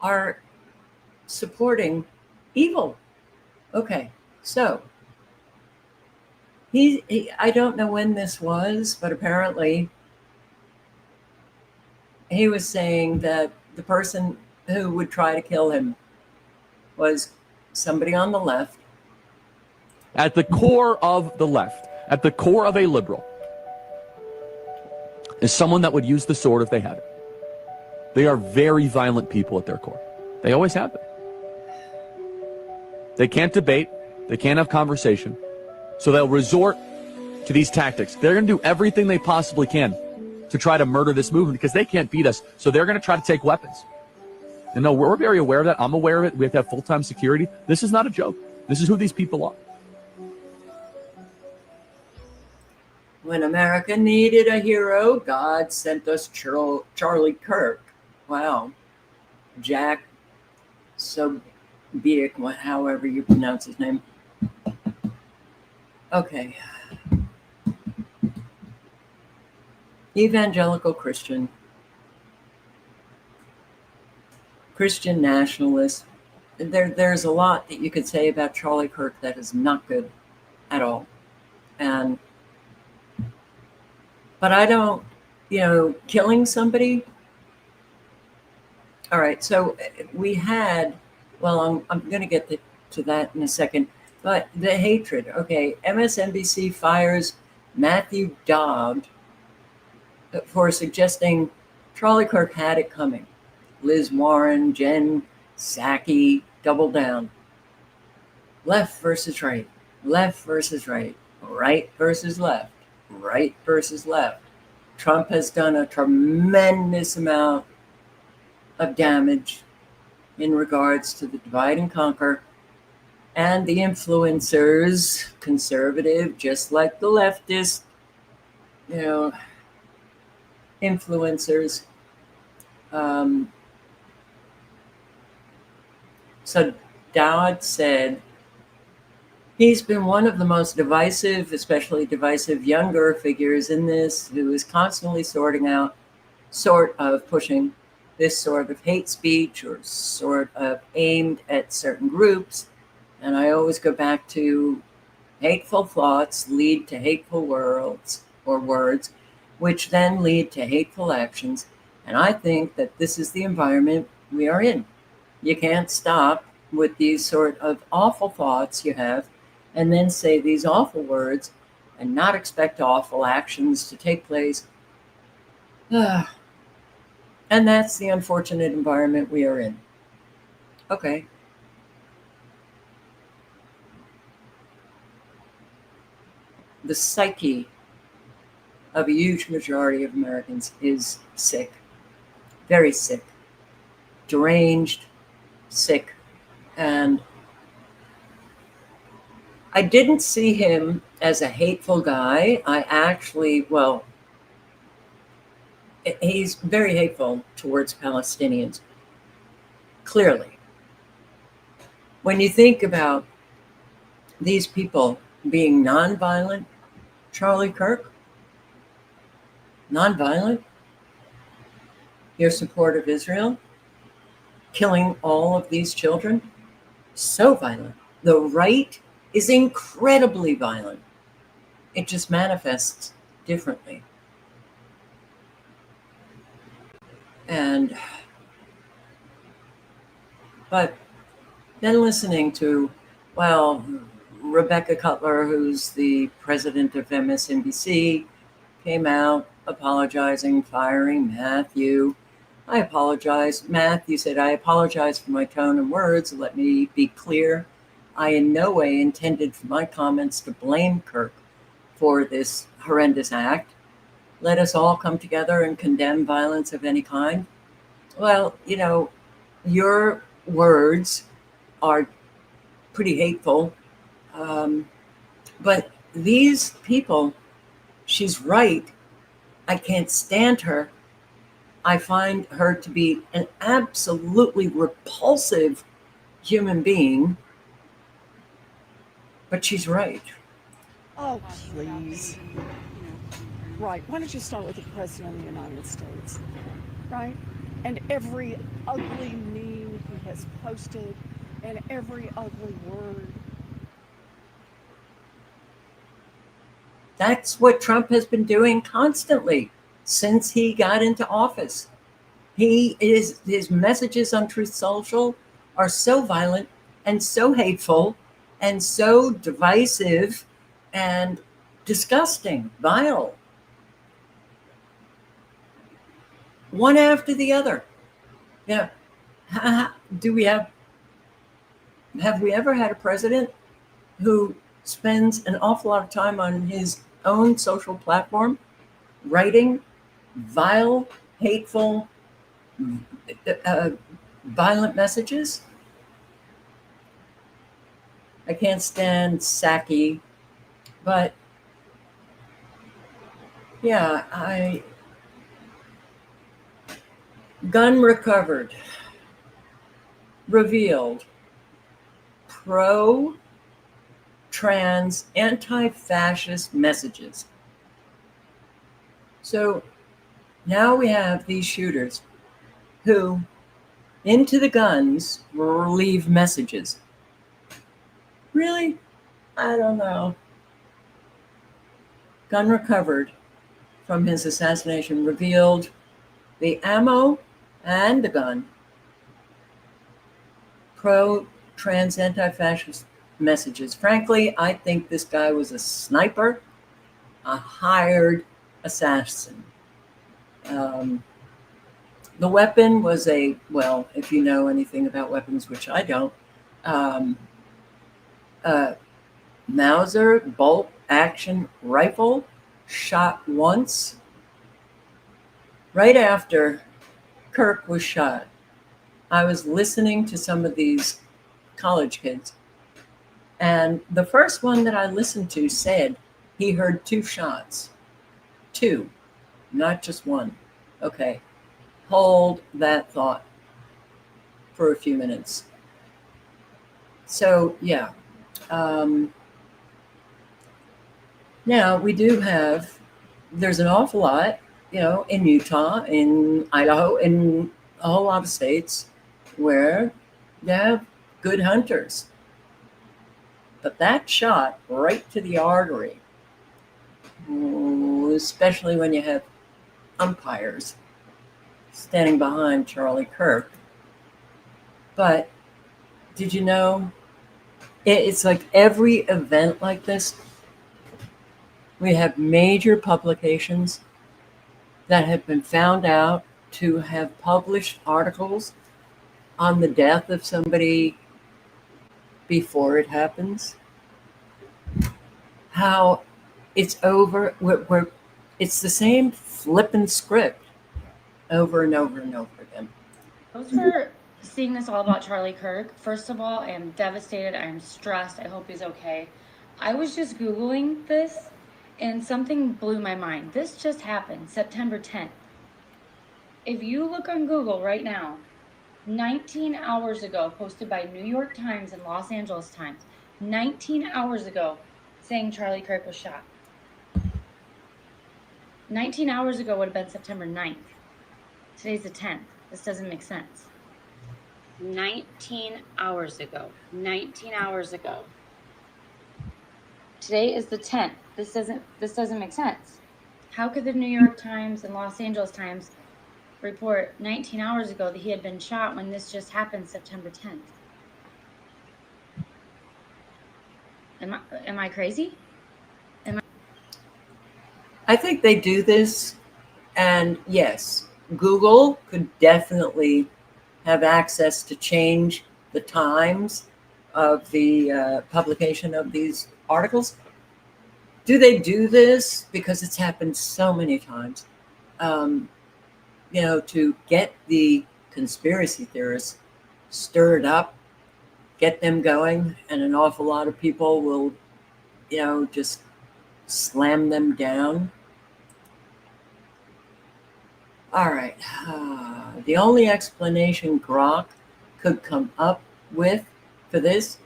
[SPEAKER 1] are supporting evil. Okay, so I don't know when this was, but apparently he was saying that the person who would try to kill him was somebody on the left.
[SPEAKER 4] At the core of the left, at the core of a liberal, is someone that would use the sword if they had it. They are very violent people at their core. They always have been. They can't debate. They can't have conversation. So they'll resort to these tactics. They're going to do everything they possibly can to try to murder this movement because they can't beat us. So they're going to try to take weapons. And no, we're very aware of that. I'm aware of it. We have to have full-time security. This is not a joke. This is who these people are.
[SPEAKER 1] When America needed a hero, God sent us Charlie Kirk. Wow. Jack Sobiek, however you pronounce his name. Okay. Evangelical Christian nationalist. There's a lot that you could say about Charlie Kirk that is not good at all. But I don't, killing somebody. All right, so we had, well, I'm going to get to that in a second, but the hatred. Okay, MSNBC fires Matthew Dodd for suggesting Charlie Kirk had it coming. Liz Warren, Jen Psaki, double down. Left versus right, left versus right, right versus left, right versus left. Trump has done a tremendous amount of damage in regards to the divide and conquer, and the influencers, conservative, just like the leftist, influencers. So Dowd said he's been one of the most divisive, especially divisive younger figures in this, who is constantly pushing this sort of hate speech or sort of aimed at certain groups. And I always go back to Hateful thoughts lead to hateful words or words, which then lead to hateful actions. And I think that this is the environment we are in. You can't stop with these sort of awful thoughts you have and then say these awful words and not expect awful actions to take place. And that's the unfortunate environment we are in. Okay. The psyche of a huge majority of Americans is sick, very sick, deranged, sick. And I didn't see him as a hateful guy. I actually, well, he's very hateful towards Palestinians, clearly. When you think about these people being nonviolent, Charlie Kirk, nonviolent, your support of Israel, killing all of these children, so violent. The right is incredibly violent. It just manifests differently. But then listening to, well, Rebecca Cutler, who's the president of MSNBC, came out apologizing, firing Matthew. I apologize. Matthew said, I apologize for my tone and words. Let me be clear. I in no way intended for my comments to blame Kirk for this horrendous act. Let us all come together and condemn violence of any kind. Well, you know, your words are pretty hateful. But these people, she's right. I can't stand her. I find her to be an absolutely repulsive human being. But she's right.
[SPEAKER 5] Oh, please. Right. Why don't you start with the President of the United States? Right? And every ugly meme he has posted and every ugly word.
[SPEAKER 1] That's what Trump has been doing constantly since he got into office. His messages on Truth Social are so violent and so hateful and so divisive and disgusting, vile. One after the other. Yeah. Have we ever had a president who spends an awful lot of time on his own social platform writing vile, hateful, violent messages? I can't stand Psaki, but yeah, gun recovered, revealed, pro-trans, anti-fascist messages. So now we have these shooters who, into the guns, leave messages. Really? I don't know. Gun recovered from his assassination revealed the ammo and the gun. Pro-trans, anti-fascist messages. Frankly, I think this guy was a sniper, a hired assassin. The weapon was well, if you know anything about weapons, which I don't, Mauser bolt action rifle, shot once right after Kirk was shot. I was listening to some of these college kids, and the first one that I listened to said he heard 2 shots. 2, not just 1. Okay, hold that thought for a few minutes. So yeah, now we do have, there's an awful lot, in Utah, in Idaho, in a whole lot of states where they have good hunters. But that shot right to the artery, especially when you have umpires standing behind Charlie Kirk. But did you know, it's like every event like this, we have major publications that have been found out to have published articles on the death of somebody before it happens. How it's over, it's the same flippin' script over and over and over again.
[SPEAKER 6] Those for seeing this all about Charlie Kirk. First of all, I am devastated. I am stressed. I hope he's okay. I was just Googling this and something blew my mind. This just happened September 10th. If you look on Google right now, 19 hours ago, posted by New York Times and Los Angeles Times, 19 hours ago, saying Charlie Kirk was shot. 19 hours ago would have been September 9th. Today's the 10th. This doesn't make sense. 19 hours ago. 19 hours ago. Today is the 10th. This doesn't make sense. How could the New York Times and Los Angeles Times report 19 hours ago that he had been shot when this just happened September 10th? Am I crazy?
[SPEAKER 1] I think they do this, and yes, Google could definitely have access to change the times of the publication of these articles. Do they do this? Because it's happened so many times. To get the conspiracy theorists stirred up, get them going, and an awful lot of people will, just slam them down. All right. The only explanation Grok could come up with for this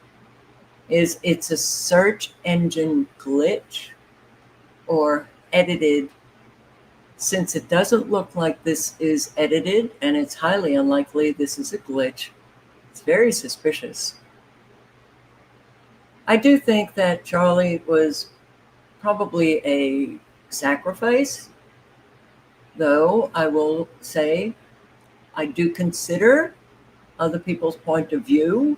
[SPEAKER 1] is it's a search engine glitch or edited. Since it doesn't look like this is edited, and it's highly unlikely this is a glitch, it's very suspicious. I do think that Charlie was probably a sacrifice, though I will say I do consider other people's point of view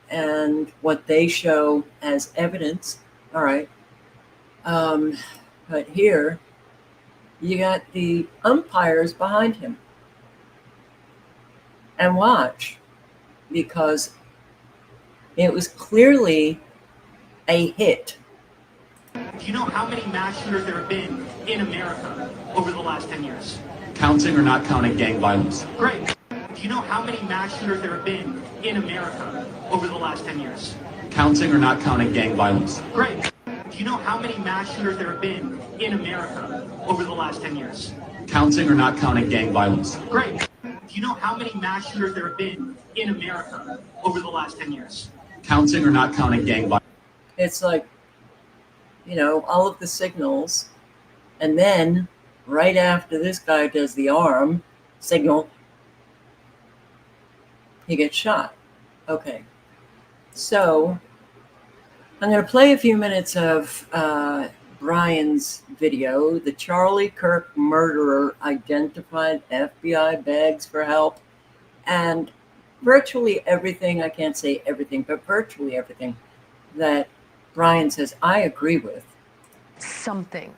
[SPEAKER 1] and what they show as evidence. All right. But here, you got the umpires behind him. And watch, because it was clearly a hit.
[SPEAKER 10] Do you know how many mass shooters there have been in America over the last 10 years?
[SPEAKER 4] Counting or not counting gang violence?
[SPEAKER 10] Great. Do you know how many mass shooters there have been in America over the last 10 years?
[SPEAKER 4] Counting or not counting gang violence?
[SPEAKER 10] Great. Do you know how many mass shooters there have been in America over the last 10 years?
[SPEAKER 4] Counting or not counting gang violence?
[SPEAKER 10] Great. Do you know how many mass shooters there have been in America over the last 10 years?
[SPEAKER 4] Counting or not counting gang violence?
[SPEAKER 1] It's like, all of the signals. And then right after this guy does the arm signal, he gets shot. Okay. So I'm going to play a few minutes of Brian's video. The Charlie Kirk murderer identified, FBI begs for help, and virtually everything, I can't say everything, but virtually everything that Brian says I agree with.
[SPEAKER 11] Something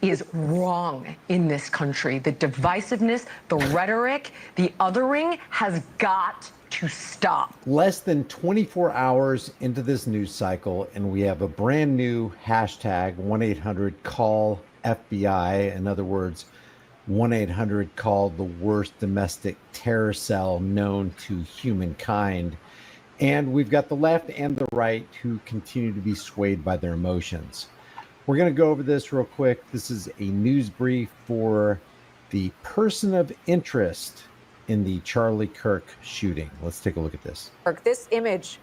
[SPEAKER 11] is wrong in this country. The divisiveness, the rhetoric, the othering has got to stop.
[SPEAKER 12] Less than 24 hours into this news cycle, and we have a brand new hashtag, 1-800-CALL-FBI. In other words, 1-800-CALL the worst domestic terror cell known to humankind. And we've got the left and the right who continue to be swayed by their emotions. We're going to go over this real quick. This is a news brief for the person of interest in the Charlie Kirk shooting. Let's take a look at this.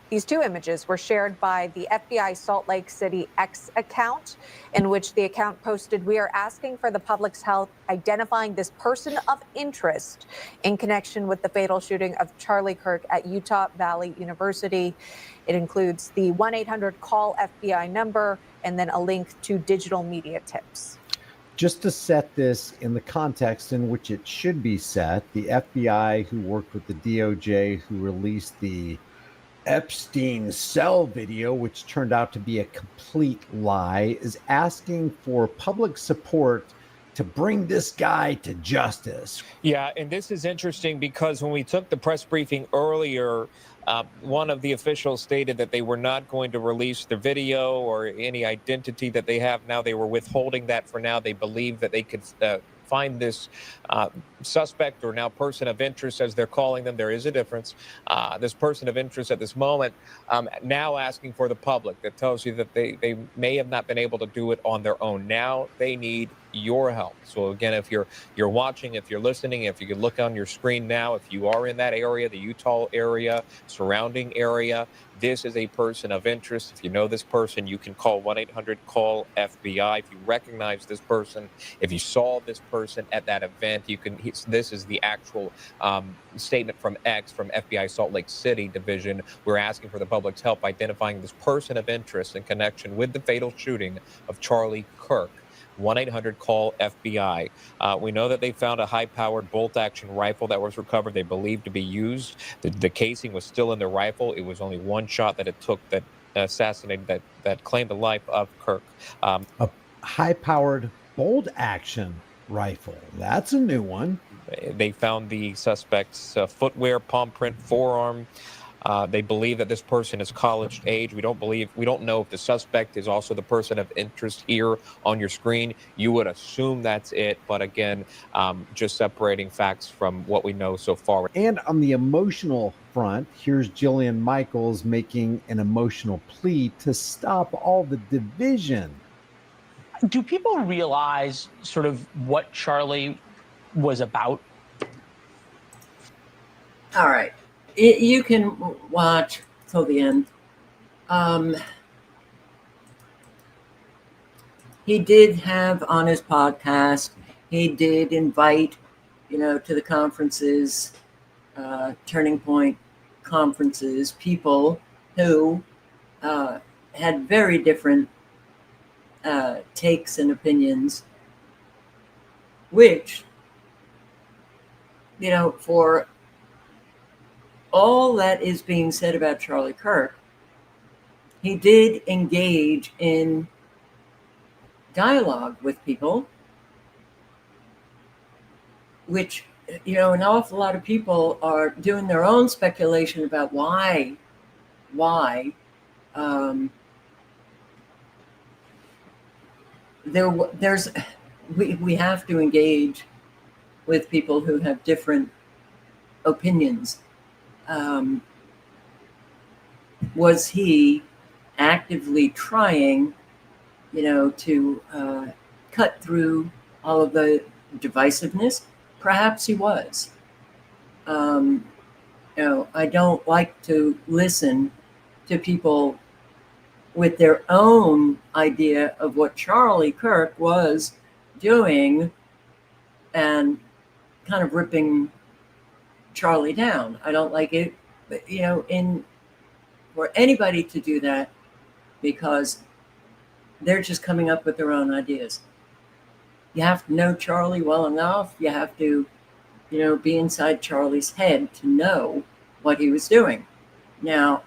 [SPEAKER 8] These two images were shared by the FBI Salt Lake City X account, in which the account posted, "We are asking for the public's help identifying this person of interest in connection with the fatal shooting of Charlie Kirk at Utah Valley University." It includes the 1-800-CALL FBI number and then a link to digital media tips.
[SPEAKER 12] Just to set this in the context in which it should be set, the FBI, who worked with the DOJ, who released the Epstein cell video, which turned out to be a complete lie, is asking for public support to bring this guy to justice.
[SPEAKER 9] Yeah, and this is interesting because when we took the press briefing earlier, one of the officials stated that they were not going to release the video or any identity that they have now. They were withholding that for now. They believe that they could find this suspect, or now person of interest, as they're calling them. There is a difference. This person of interest at this moment now asking for the public. That tells you that they may have not been able to do it on their own. Now they need your help. So again, if you're watching, if you're listening, if you can look on your screen now, if you are in that area, the Utah area, surrounding area, this is a person of interest. If you know this person, you can call 1-800-CALL-FBI. If you recognize this person, if you saw this person at that event, you can. This is the actual statement from X, from FBI Salt Lake City Division. We're asking for the public's help identifying this person of interest in connection with the fatal shooting of Charlie Kirk. 1-800-CALL-FBI. We know that they found a high-powered bolt-action rifle that was recovered. They believed to be used. The casing was still in the rifle. It was only one shot that it took that assassinated, that claimed the life of Kirk.
[SPEAKER 12] A high-powered bolt-action rifle. That's a new one.
[SPEAKER 9] They found the suspect's footwear, palm print, forearm. They believe that this person is college age. We don't know if the suspect is also the person of interest here on your screen. You would assume that's it, but again, just separating facts from what we know so far.
[SPEAKER 12] And on the emotional front, here's Jillian Michaels making an emotional plea to stop all the division.
[SPEAKER 15] Do people realize sort of what Charlie was about?
[SPEAKER 1] All right. You can watch till the end. He did have on his podcast, he did invite, to the conferences, Turning Point conferences, people who had very different takes and opinions, which, for all that is being said about Charlie Kirk, he did engage in dialogue with people, which, an awful lot of people are doing their own speculation about why we have to engage with people who have different opinions. Was he actively trying, to cut through all of the divisiveness? Perhaps he was. I don't like to listen to people with their own idea of what Charlie Kirk was doing and kind of ripping Charlie down. I don't like it, but, for anybody to do that, because they're just coming up with their own ideas. You have to know Charlie well enough. You have to, be inside Charlie's head to know what he was doing. Now,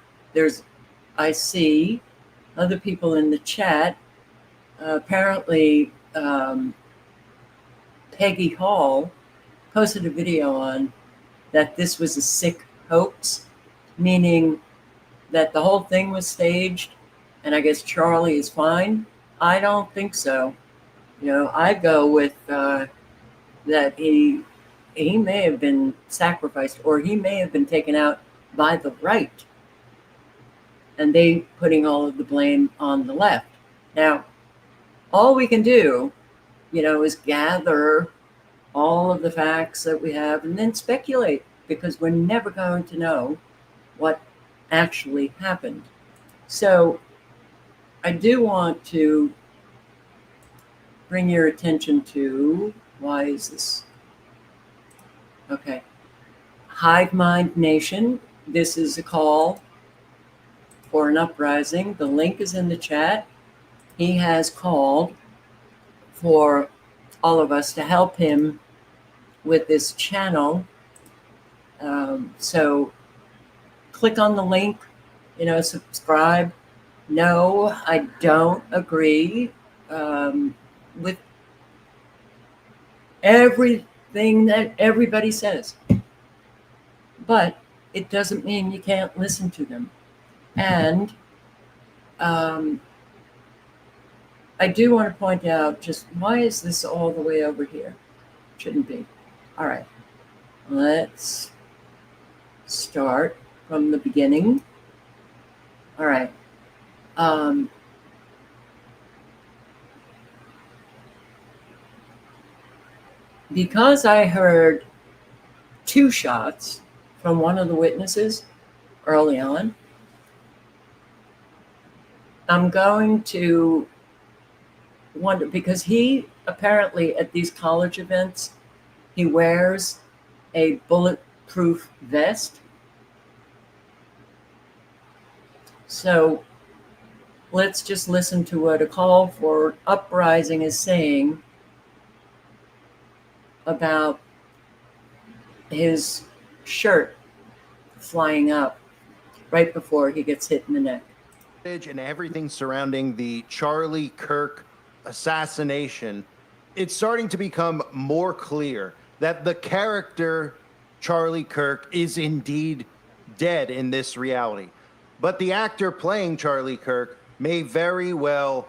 [SPEAKER 1] I see other people in the chat. Apparently, Peggy Hall posted a video on that this was a sick hoax, meaning that the whole thing was staged, and I guess Charlie is fine. I don't think so. I go with that he may have been sacrificed, or he may have been taken out by the right, and they putting all of the blame on the left. Now, all we can do, is gather all of the facts that we have and then speculate, because we're never going to know what actually happened. So I do want to bring your attention to, why is this? Okay. Hive Mind Nation, this is a call for an uprising. The link is in the chat. He has called for all of us to help him with this channel. So click on the link, subscribe. No, I don't agree with everything that everybody says. But it doesn't mean you can't listen to them. And I do want to point out, just why is this all the way over here? Shouldn't be. All right. Let's start from the beginning. All right. Because I heard 2 shots from one of the witnesses early on, I'm going to wonder, because he apparently at these college events, he wears a bulletproof vest. So let's just listen to what a call for uprising is saying about his shirt flying up right before he gets hit in the neck.
[SPEAKER 7] And everything surrounding the Charlie Kirk assassination, it's starting to become more clear that the character Charlie Kirk is indeed dead in this reality. But the actor playing Charlie Kirk may very well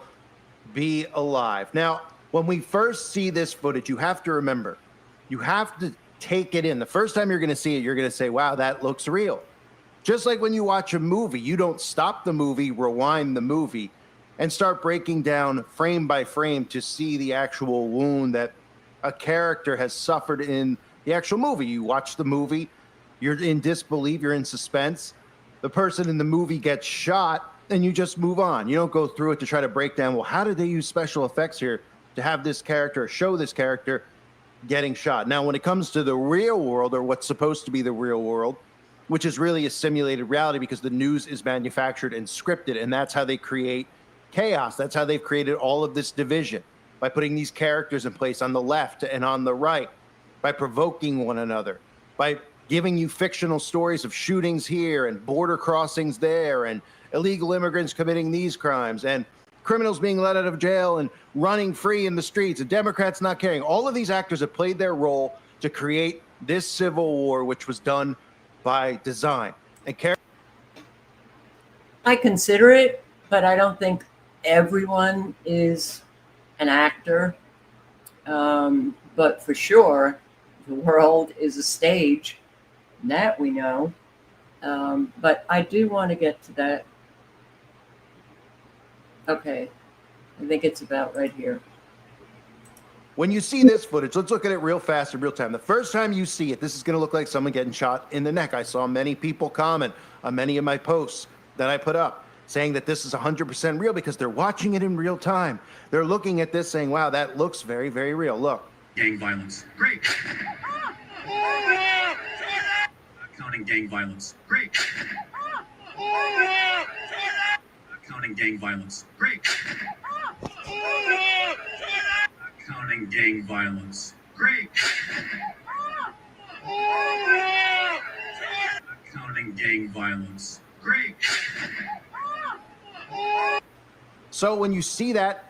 [SPEAKER 7] be alive. Now, when we first see this footage, you have to remember, you have to take it in. The first time you're going to see it, you're going to say, wow, that looks real. Just like when you watch a movie, you don't stop the movie, rewind the movie, and start breaking down frame by frame to see the actual wound that a character has suffered in the actual movie. You watch the movie, you're in disbelief, you're in suspense. The person in the movie gets shot, and you just move on. You don't go through it to try to break down, well, how did they use special effects here to have this character, show this character getting shot? Now, when it comes to the real world, or what's supposed to be the real world, which is really a simulated reality because the news is manufactured and scripted, and that's how they create chaos. That's how they've created all of this division, by putting these characters in place on the left and on the right, by provoking one another, by giving you fictional stories of shootings here and border crossings there and illegal immigrants committing these crimes and criminals being let out of jail and running free in the streets and Democrats not caring. All of these actors have played their role to create this civil war, which was done by design. And
[SPEAKER 1] I consider it, but I don't think everyone is an actor. But for sure, the world is a stage, that we know. But I do want to get to that. Okay, I think it's about right here.
[SPEAKER 7] When you see this footage, let's look at it real fast in real time. The first time you see it, this is going to look like someone getting shot in the neck. I saw many people comment on many of my posts that I put up saying that this is 100% real because they're watching it in real time. They're looking at this saying, wow, that looks very, very real. Look.
[SPEAKER 10] Gang violence. Great. Counting gang violence. Great. Counting gang violence. Great. Counting gang violence. Great. Counting gang violence. Great.
[SPEAKER 7] So when you see that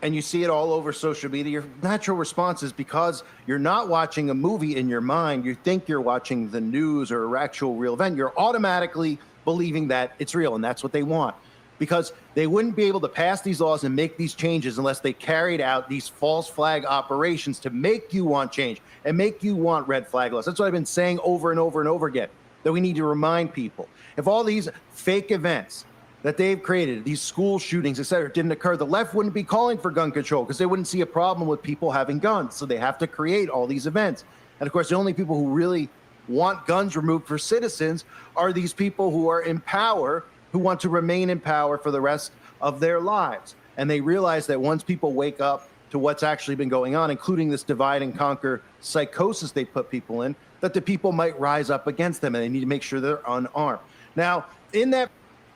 [SPEAKER 7] and you see it all over social media, your natural response is, because you're not watching a movie in your mind, you think you're watching the news or an actual real event, you're automatically believing that it's real, and that's what they want. Because they wouldn't be able to pass these laws and make these changes unless they carried out these false flag operations to make you want change and make you want red flag laws. That's what I've been saying over and over and over again, that we need to remind people. If all these fake events that they've created, these school shootings, et cetera, didn't occur, the left wouldn't be calling for gun control because they wouldn't see a problem with people having guns. So they have to create all these events. And of course, the only people who really want guns removed for citizens are these people who are in power, who want to remain in power for the rest of their lives. And they realize that once people wake up to what's actually been going on, including this divide and conquer psychosis they put people in, that the people might rise up against them, and they need to make sure they're unarmed. Now, in that...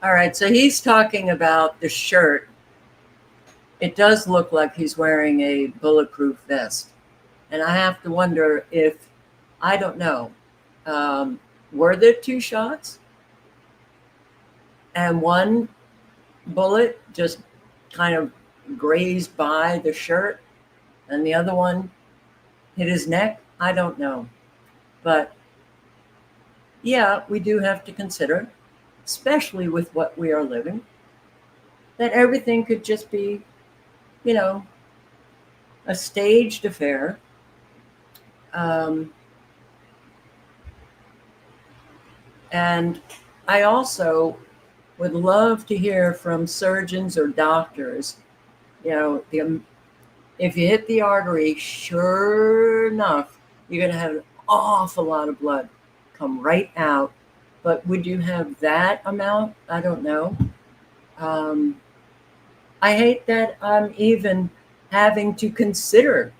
[SPEAKER 1] All right, so he's talking about the shirt. It does look like he's wearing a bulletproof vest. And I have to wonder if, I don't know, were there 2 shots? And one bullet just kind of grazed by the shirt, and the other one hit his neck? I don't know. But yeah, we do have to consider, especially with what we are living, that everything could just be, you know, a staged affair. And I also would love to hear from surgeons or doctors, you know, if you hit the artery, sure enough, you're going to have an awful lot of blood come right out. But would you have that amount? I don't know. I hate that I'm even having to consider,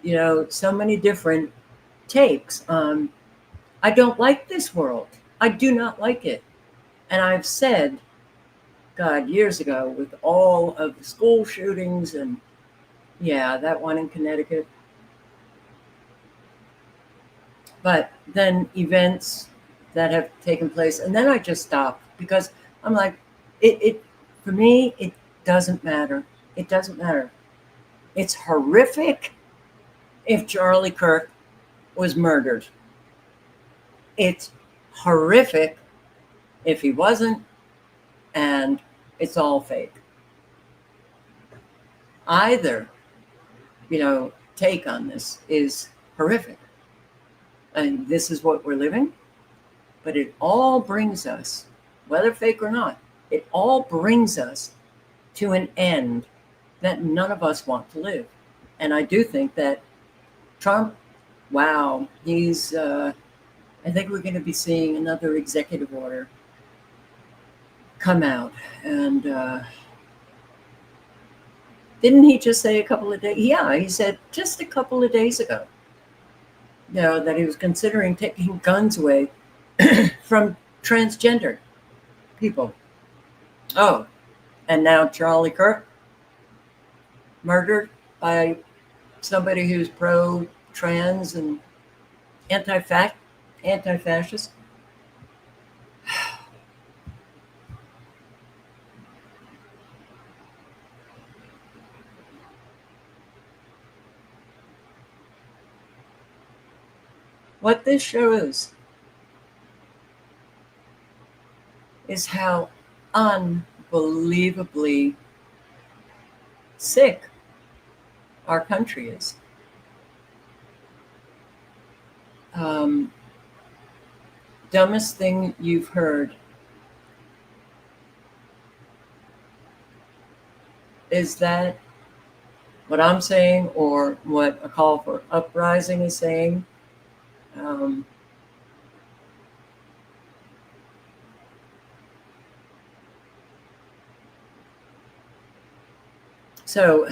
[SPEAKER 1] you know, so many different takes on, I don't like this world. I do not like it. And I've said, God, years ago, with all of the school shootings and, yeah, that one in Connecticut. But then events that have taken place, and then I just stopped because I'm like, it for me, it doesn't matter. It doesn't matter. It's horrific if Charlie Kirk was murdered. It's horrific if he wasn't, and it's all fake. Either, you know, take on this is horrific. And this is what we're living. But it all brings us, whether fake or not, it all brings us to an end that none of us want to live. And I do think that Trump, wow, he's, I think we're going to be seeing another executive order come out. And didn't he just say a couple of days? Yeah, he said just a couple of days ago, you know, that he was considering taking guns away from transgender people. Oh, and now Charlie Kirk, murdered by somebody who's pro-trans and anti-fascist. What this shows is how unbelievably sick our country is. Dumbest thing you've heard is that what I'm saying, or what a call for uprising is saying? So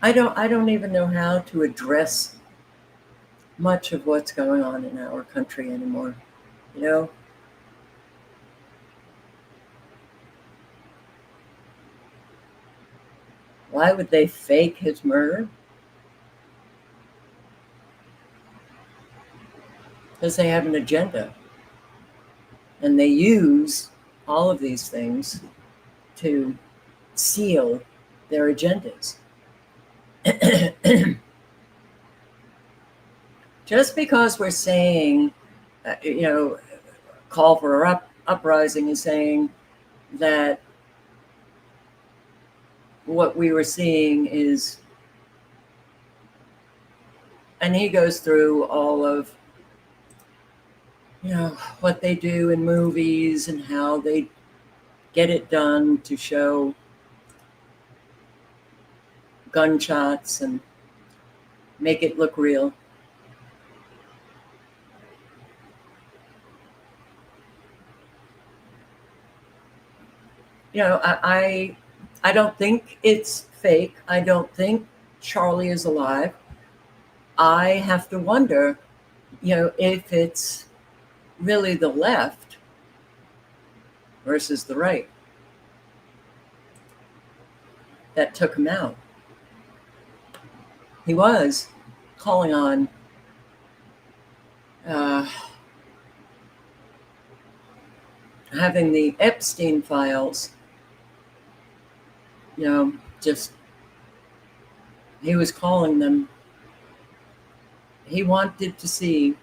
[SPEAKER 1] I don't even know how to address much of what's going on in our country anymore. You know, why would they fake his murder? Because they have an agenda. And they use all of these things to seal their agendas. Just because we're saying, you know, call for uprising is saying that what we were seeing is, and he goes through all of what they do in movies and how they get it done to show gunshots and make it look real. I don't think it's fake. I don't think Charlie is alive. I have to wonder, if it's really the left versus the right that took him out. He was calling on having the Epstein files, just, he was calling them. He wanted to see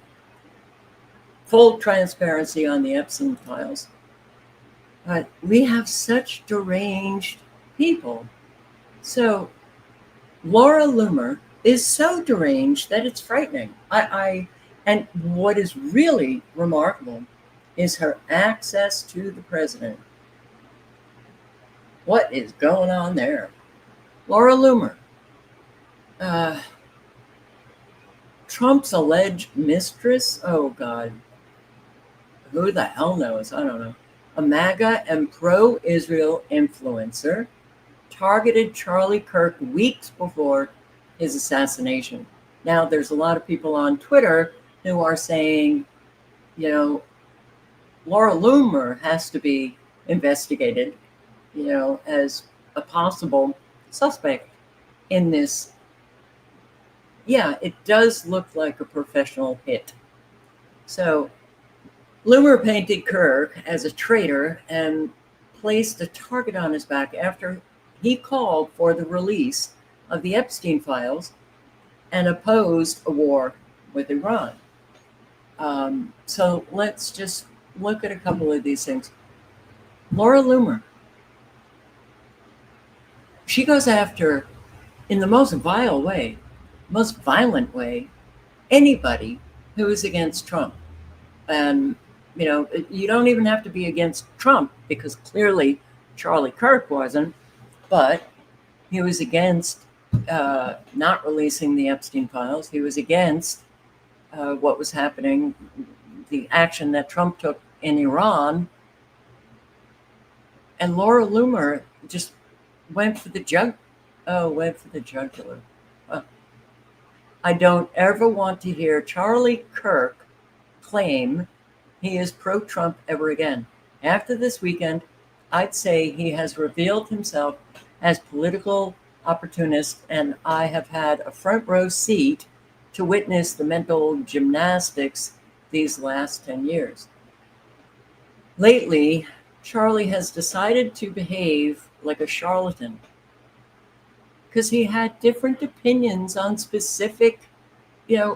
[SPEAKER 1] full transparency on the Epstein files. But we have such deranged people. So Laura Loomer is so deranged that it's frightening. And what is really remarkable is her access to the president. What is going on there? Laura Loomer, Trump's alleged mistress. Oh, God. Who the hell knows? I don't know. A MAGA and pro-Israel influencer targeted Charlie Kirk weeks before his assassination. Now, there's a lot of people on Twitter who are saying, Laura Loomer has to be investigated, as a possible suspect in this. Yeah, it does look like a professional hit. So Loomer painted Kirk as a traitor and placed a target on his back after he called for the release of the Epstein files and opposed a war with Iran. So let's just look at a couple of these things. Laura Loomer, she goes after, in the most vile way, most violent way, anybody who is against Trump. And, you don't even have to be against Trump, because clearly Charlie Kirk wasn't, but he was against not releasing the Epstein files. He was against what was happening, the action that Trump took in Iran. And Laura Loomer just went for the jugular. I don't ever want to hear Charlie Kirk claim he is pro-Trump ever again. After this weekend, I'd say he has revealed himself as political opportunist, and I have had a front row seat to witness the mental gymnastics these last 10 years. Lately, Charlie has decided to behave like a charlatan because he had different opinions on specific,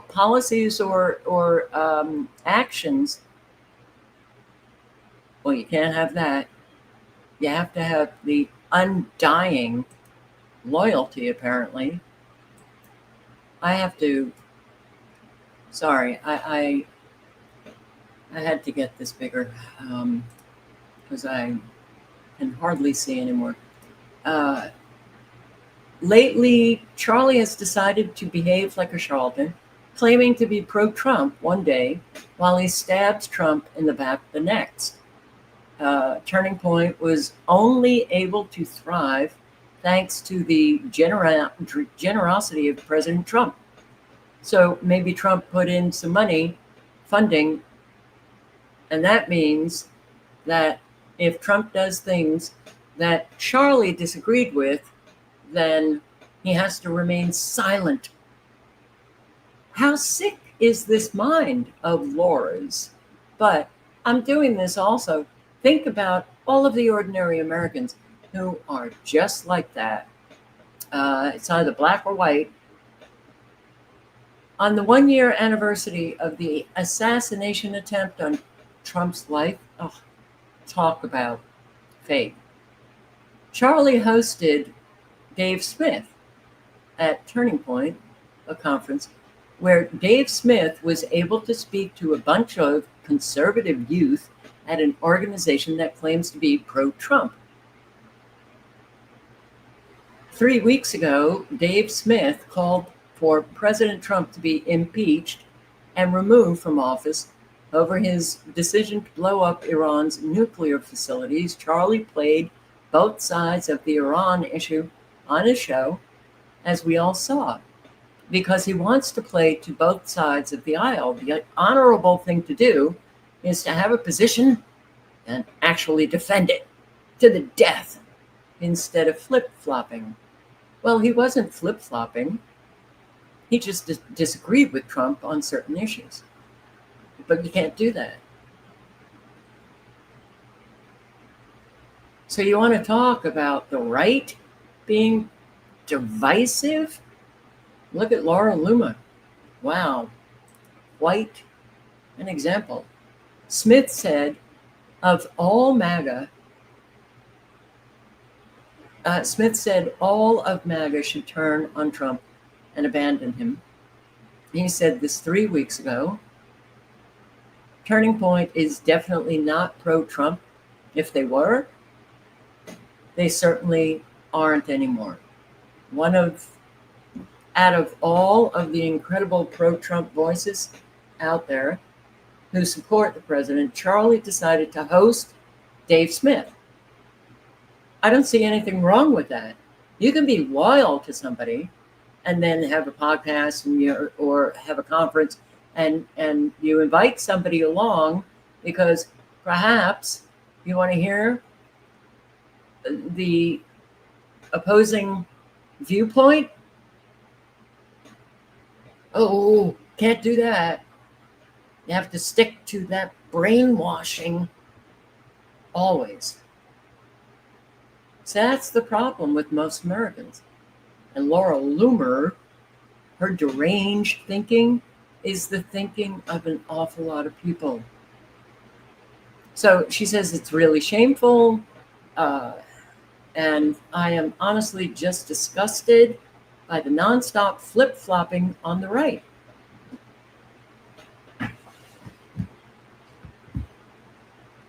[SPEAKER 1] policies or actions. Well, you can't have that. You have to have the undying loyalty, apparently. I have to, sorry, I had to get this bigger because I can hardly see anymore. Lately, Charlie has decided to behave like a charlatan, claiming to be pro-Trump one day while he stabs Trump in the back the next. Turning Point was only able to thrive thanks to the generosity of President Trump. So maybe Trump put in some money, funding, and that means that if Trump does things that Charlie disagreed with, then he has to remain silent. How sick is this mind of Laura's? But I'm doing this also. Think about all of the ordinary Americans who are just like that. It's either black or white. On the 1-year anniversary of the assassination attempt on Trump's life, talk about fake. Charlie hosted Dave Smith at Turning Point, a conference, where Dave Smith was able to speak to a bunch of conservative youth at an organization that claims to be pro-Trump. 3 weeks ago, Dave Smith called for President Trump to be impeached and removed from office over his decision to blow up Iran's nuclear facilities. Charlie played both sides of the Iran issue on his show, as we all saw, because he wants to play to both sides of the aisle. The honorable thing to do is to have a position and actually defend it to the death instead of flip-flopping. Well, he wasn't flip-flopping. He just disagreed with Trump on certain issues. But you can't do that. So you want to talk about the right being divisive? Look at Laura Loomer. Wow. Quite an example. Smith said, of all MAGA, Smith said all of MAGA should turn on Trump and abandon him. He said this 3 weeks ago. Turning Point is definitely not pro-Trump. If they were, they certainly aren't anymore. Out of all of the incredible pro-Trump voices out there who support the president, Charlie decided to host Dave Smith. I don't see anything wrong with that. You can be loyal to somebody and then have a podcast or have a conference and you invite somebody along because perhaps you want to hear the opposing viewpoint. Oh, can't do that. You have to stick to that brainwashing always. So that's the problem with most Americans. And Laura Loomer, her deranged thinking is the thinking of an awful lot of people. So she says it's really shameful. And I am honestly just disgusted by the nonstop flip-flopping on the right.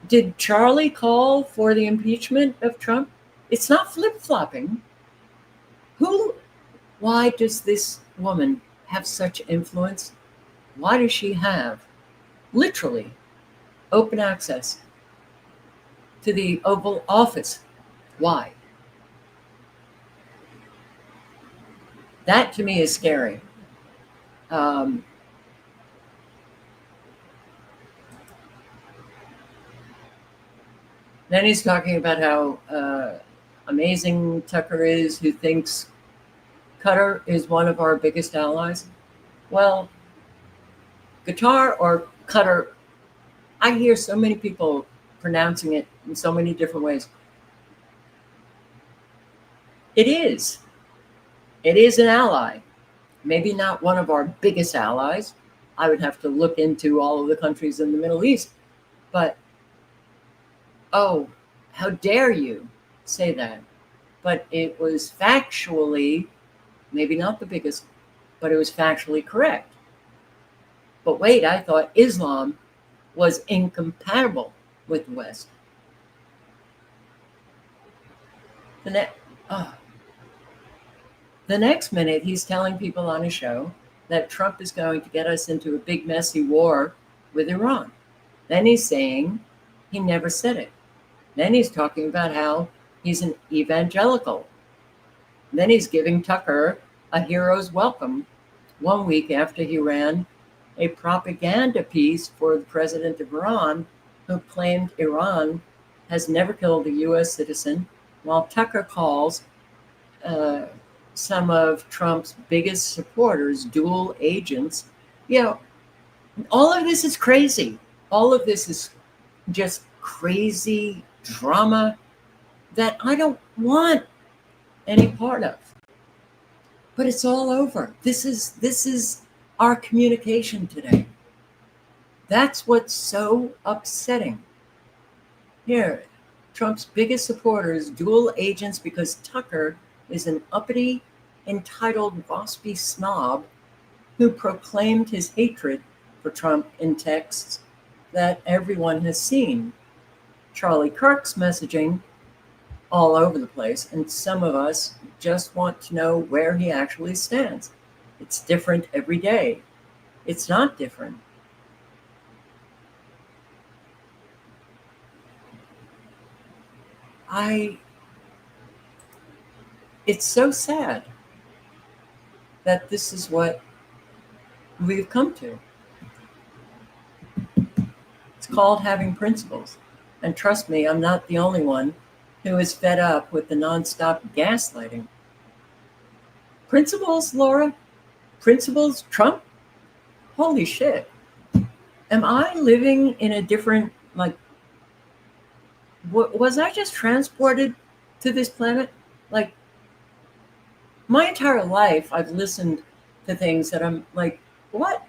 [SPEAKER 1] Did Charlie call for the impeachment of Trump? It's not flip-flopping. Why does this woman have such influence? Why does she have literally open access to the Oval Office? Why? That to me is scary. Then he's talking about how amazing Tucker is, who thinks Qatar is one of our biggest allies. Well, Qatar or Qatar, I hear so many people pronouncing it in so many different ways. It is. It is an ally. Maybe not one of our biggest allies. I would have to look into all of the countries in the Middle East. But, oh, how dare you say that? But it was factually, maybe not the biggest, but it was factually correct. But wait, I thought Islam was incompatible with the West. The next minute, he's telling people on his show that Trump is going to get us into a big, messy war with Iran. Then he's saying he never said it. Then he's talking about how he's an evangelical. Then he's giving Tucker a hero's welcome 1 week after he ran a propaganda piece for the president of Iran, who claimed Iran has never killed a U.S. citizen, while Tucker calls some of Trump's biggest supporters dual agents. You know, all of this is crazy. All of this is just crazy drama that I don't want any part of. But it's all over. This is our communication today. That's what's so upsetting. Here, Trump's biggest supporters, dual agents, because Tucker is an uppity, entitled, waspy snob who proclaimed his hatred for Trump in texts that everyone has seen. Charlie Kirk's messaging all over the place, and some of us just want to know where he actually stands. It's different every day. It's not different. It's so sad that this is what we've come to. It's called having principles. And trust me, I'm not the only one who is fed up with the nonstop gaslighting. Principles, Laura? Principles, Trump? Holy shit. Am I living in a different, was I just transported to this planet? Like, my entire life, I've listened to things that I'm like, what?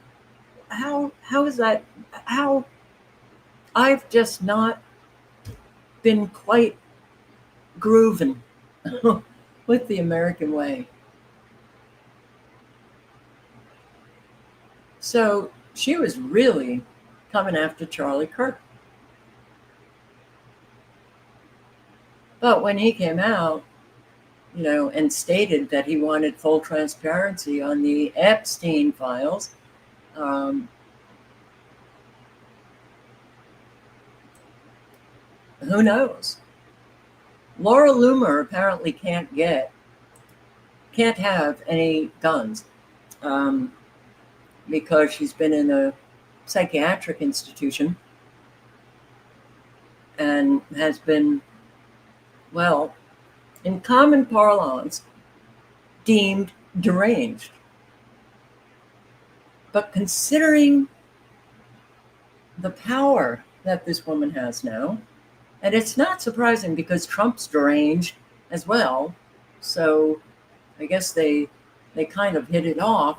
[SPEAKER 1] How is that? How? I've just not been quite grooving with the American way. So she was really coming after Charlie Kirk. But when he came out, and stated that he wanted full transparency on the Epstein files, who knows? Laura Loomer apparently can't have any guns because she's been in a psychiatric institution and has been, well, in common parlance, deemed deranged. But considering the power that this woman has now, and it's not surprising because Trump's deranged as well, so I guess they kind of hit it off.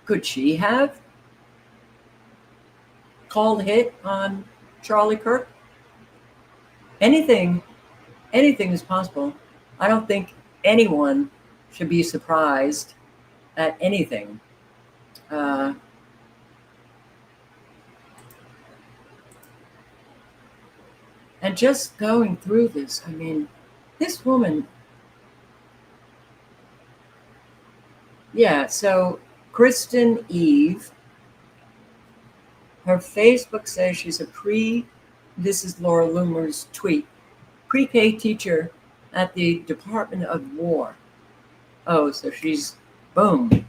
[SPEAKER 1] Could she have called hit on Charlie Kirk? Anything is possible. I don't think anyone should be surprised at anything. And just going through this, I mean, this woman, so Kristen Eve, her Facebook says she's this is Laura Loomer's tweet, pre-K teacher at the Department of War. Oh, so she's on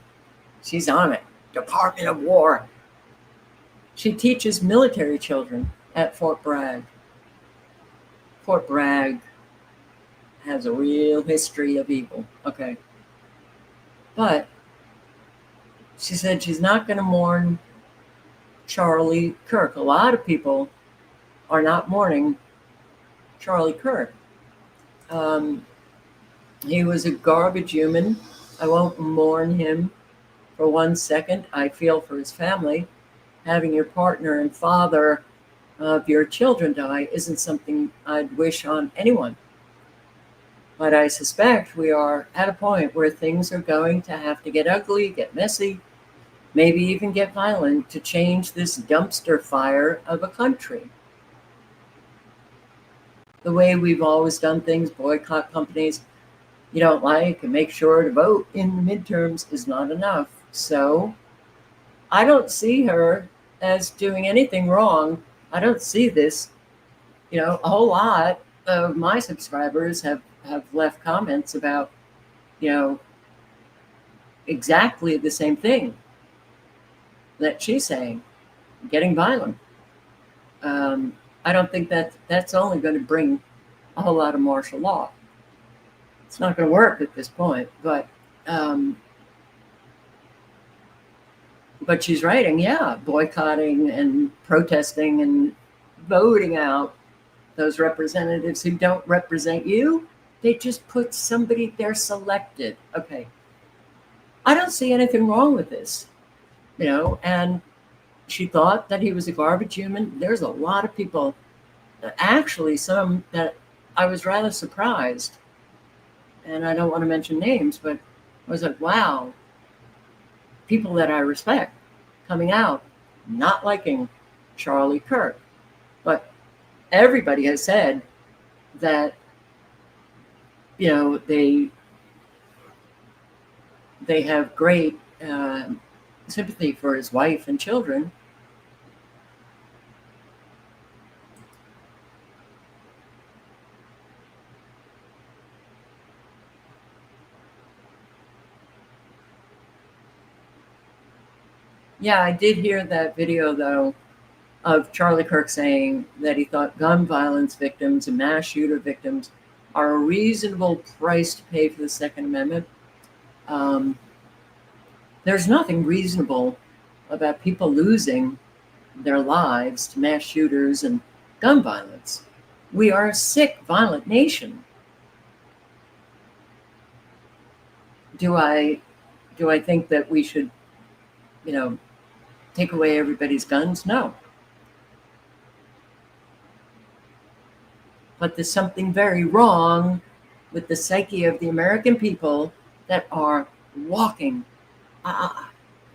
[SPEAKER 1] it. Department of War. She teaches military children at Fort Bragg. Fort Bragg has a real history of evil. Okay. But she said she's not going to mourn Charlie Kirk. A lot of people are not mourning Charlie Kirk. He was a garbage human. I won't mourn him for 1 second. I feel for his family. Having your partner and father of your children die isn't something I'd wish on anyone. But I suspect we are at a point where things are going to have to get ugly, get messy, maybe even get violent to change this dumpster fire of a country. The way we've always done things, boycott companies you don't like and make sure to vote in the midterms is not enough. So I don't see her as doing anything wrong. I don't see this. A whole lot of my subscribers have left comments about, exactly the same thing that she's saying, getting violent. I don't think that's only going to bring a whole lot of martial law. It's not going to work at this point, but she's writing, boycotting and protesting and voting out those representatives who don't represent you. They just put somebody there selected. Okay. I don't see anything wrong with this, and she thought that he was a garbage human. There's a lot of people, actually some that I was rather surprised and I don't want to mention names, but I was like, wow, people that I respect coming out not liking Charlie Kirk. But everybody has said that, you know, they have great sympathy for his wife and children. Yeah, I did hear that video, though, of Charlie Kirk saying that he thought gun violence victims and mass shooter victims are a reasonable price to pay for the Second Amendment. There's nothing reasonable about people losing their lives to mass shooters and gun violence. We are a sick, violent nation. Do I think that we should, you know, take away everybody's guns? No. But there's something very wrong with the psyche of the American people that are walking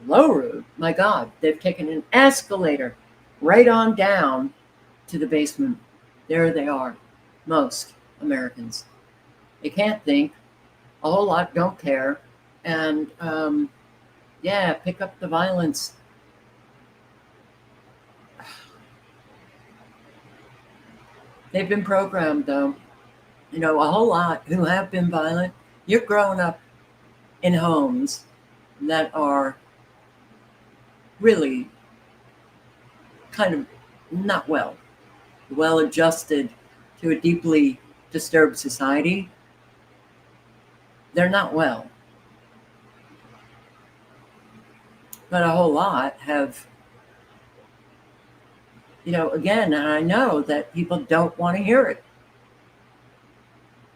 [SPEAKER 1] low road. My God, they've taken an escalator right on down to the basement. There they are, most Americans. They can't think, a whole lot don't care, and yeah, pick up the violence. They've been programmed, though. You know, a whole lot who have been violent. You're growing up in homes that are really kind of not well adjusted to a deeply disturbed society. They're not well. But a whole lot have, you know, again, and I know that people don't want to hear it.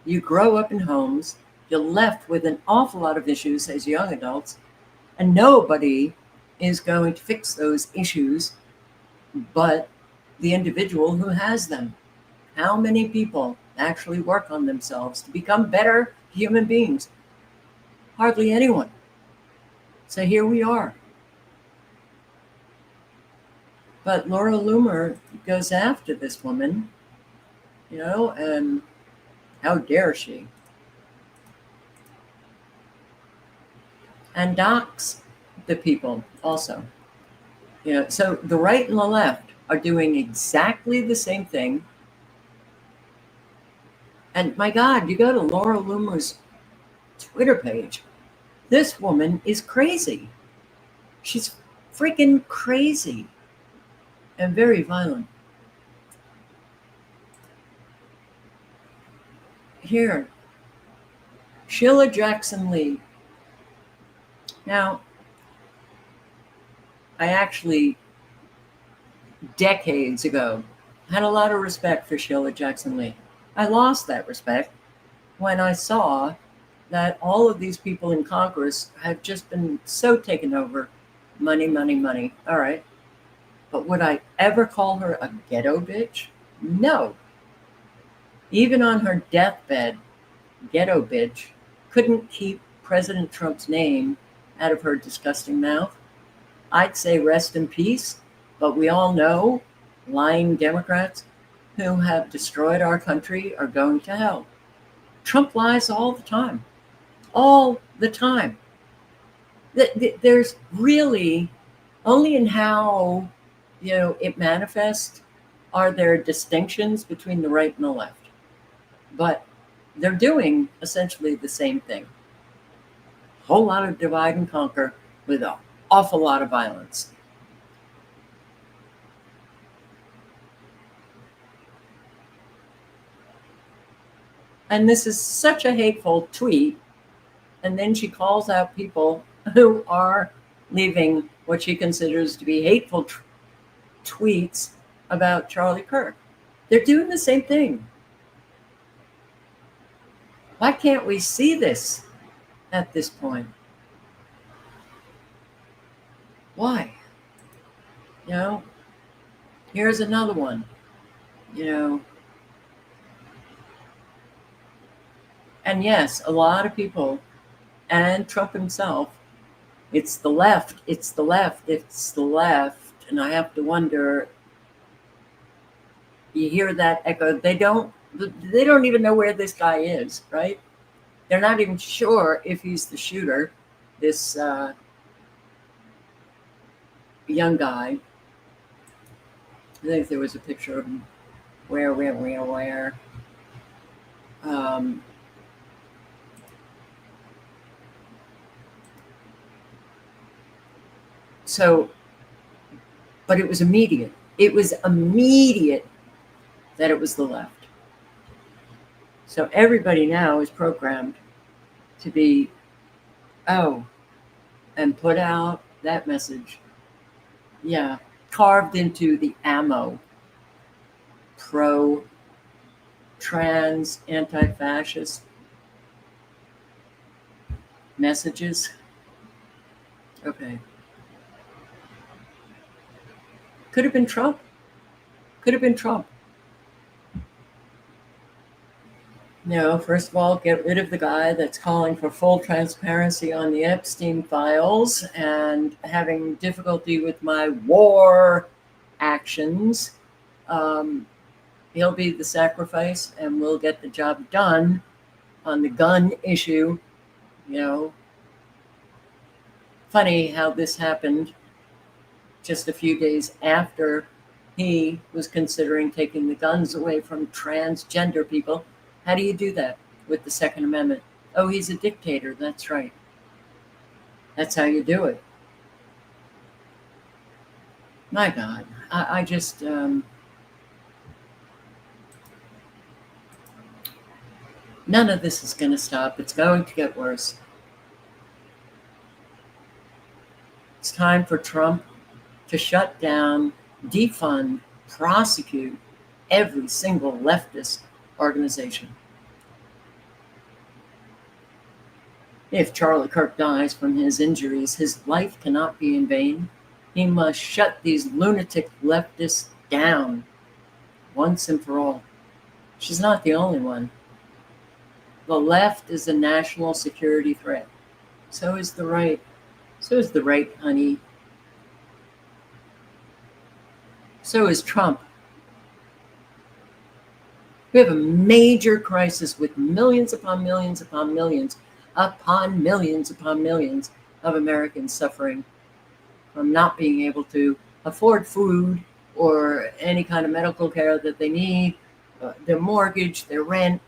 [SPEAKER 1] You grow up in homes, you're left with an awful lot of issues as young adults, and nobody is going to fix those issues but the individual who has them. How many people actually work on themselves to become better human beings? Hardly anyone. So here we are. But Laura Loomer goes after this woman, you know, and how dare she? And docks the people also. You know, so the right and the left are doing exactly the same thing. And my God, you go to Laura Loomer's Twitter page. This woman is crazy. She's freaking crazy and very violent. Here, Sheila Jackson Lee. Now, I actually, decades ago, had a lot of respect for Sheila Jackson Lee. I lost that respect when I saw that all of these people in Congress have just been so taken over. Money, money, money. All right. But would I ever call her a ghetto bitch? No. Even on her deathbed, ghetto bitch couldn't keep President Trump's name out of her disgusting mouth. I'd say rest in peace, but we all know lying Democrats who have destroyed our country are going to hell. Trump lies all the time. All the time. There's really only in how, you know, it manifests are there distinctions between the right and the left. But they're doing essentially the same thing. A whole lot of divide and conquer with an awful lot of violence. And this is such a hateful tweet. And then she calls out people who are leaving what she considers to be hateful tweets about Charlie Kirk. They're doing the same thing. Why can't we see this at this point? Why? You know, here's another one. You know, And yes, a lot of people, and Trump himself, it's the left, it's the left, it's the left. And I have to wonder, you hear that echo, they don't even know where this guy is, right? They're not even sure if he's the shooter, this young guy. I think there was a picture of him. Where? So, but it was immediate. It was immediate that it was the left. So everybody now is programmed to be, oh, and put out that message. Yeah, carved into the ammo. Pro, trans, anti-fascist messages. Okay. Could have been Trump. Could have been Trump. No, first of all, get rid of the guy that's calling for full transparency on the Epstein files and having difficulty with my war actions. He'll be the sacrifice and we'll get the job done on the gun issue. You know, funny how this happened just a few days after he was considering taking the guns away from transgender people. How do you do that with the Second Amendment? Oh, he's a dictator. That's right. That's how you do it. My God, I just, none of this is going to stop. It's going to get worse. It's time for Trump to shut down, defund, prosecute every single leftist organization. If Charlie Kirk dies from his injuries, his life cannot be in vain. He must shut these lunatic leftists down once and for all. She's not the only one. The left is a national security threat. So is the right. So is the right, honey. So is Trump. We have a major crisis with millions upon millions upon millions upon millions upon millions of Americans suffering from not being able to afford food or any kind of medical care that they need, their mortgage, their rent,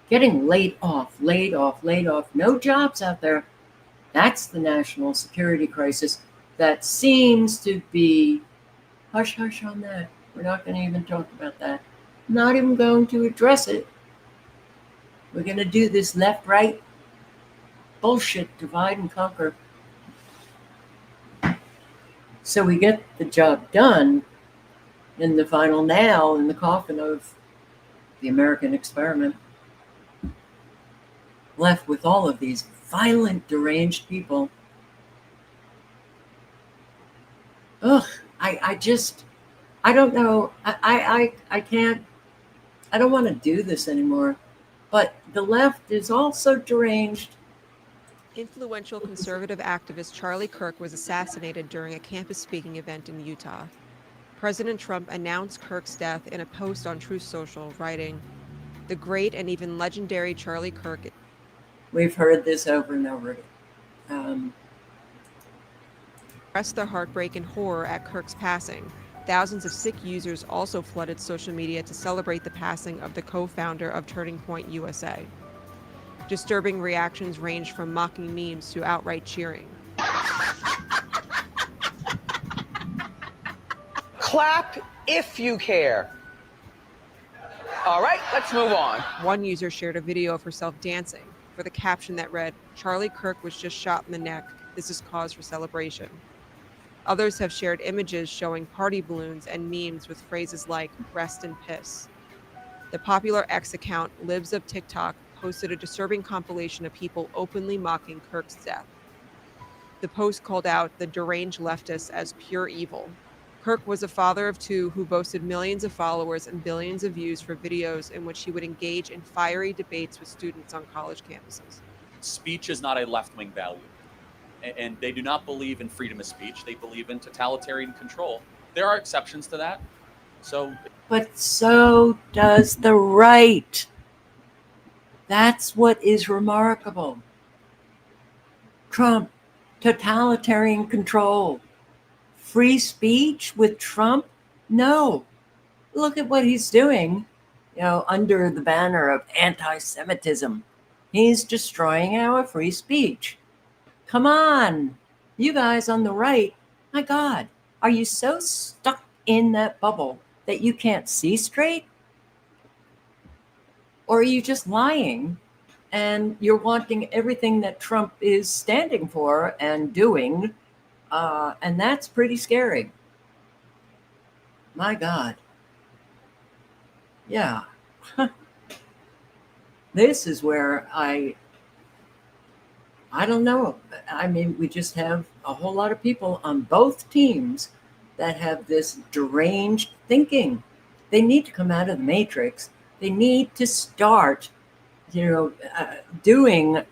[SPEAKER 1] getting laid off, no jobs out there. That's the national security crisis that seems to be hush hush on that. We're not going to even talk about that. Not even going to address it. We're going to do this left-right bullshit, divide and conquer. So we get the job done in the final nail in the coffin of the American experiment. Left with all of these violent, deranged people. Ugh, I don't know. I can't. I don't want to do this anymore. But the left is also deranged.
[SPEAKER 13] Influential conservative activist Charlie Kirk was assassinated during a campus speaking event in Utah. President Trump announced Kirk's death in a post on Truth Social, writing, "The great and even legendary Charlie Kirk."
[SPEAKER 1] We've heard this over and over again.
[SPEAKER 13] Expressed their heartbreak and horror at Kirk's passing. Thousands of sick users also flooded social media to celebrate the passing of the co-founder of Turning Point USA. Disturbing reactions ranged from mocking memes to outright cheering.
[SPEAKER 14] Clap if you care. All right, let's move on.
[SPEAKER 13] One user shared a video of herself dancing with a caption that read, "Charlie Kirk was just shot in the neck. This is cause for celebration." Others have shared images showing party balloons and memes with phrases like "rest in piss." The popular X account Libs of TikTok posted a disturbing compilation of people openly mocking Kirk's death. The post called out the deranged leftists as pure evil. Kirk was a father of two who boasted millions of followers and billions of views for videos in which he would engage in fiery debates with students on college campuses.
[SPEAKER 16] Speech is not a left-wing value, and they do not believe in freedom of speech. They believe in totalitarian control. There are exceptions to that.
[SPEAKER 1] But so does the right. That's what is remarkable. Trump, totalitarian control. Free speech with Trump? No. Look at what he's doing, under the banner of anti-Semitism. He's destroying our free speech. Come on, you guys on the right, my God, are you so stuck in that bubble that you can't see straight? Or are you just lying and you're wanting everything that Trump is standing for and doing? And that's pretty scary. My God. Yeah. This is where I don't know. I mean, we just have a whole lot of people on both teams that have this deranged thinking. They need to come out of the matrix. They need to start, doing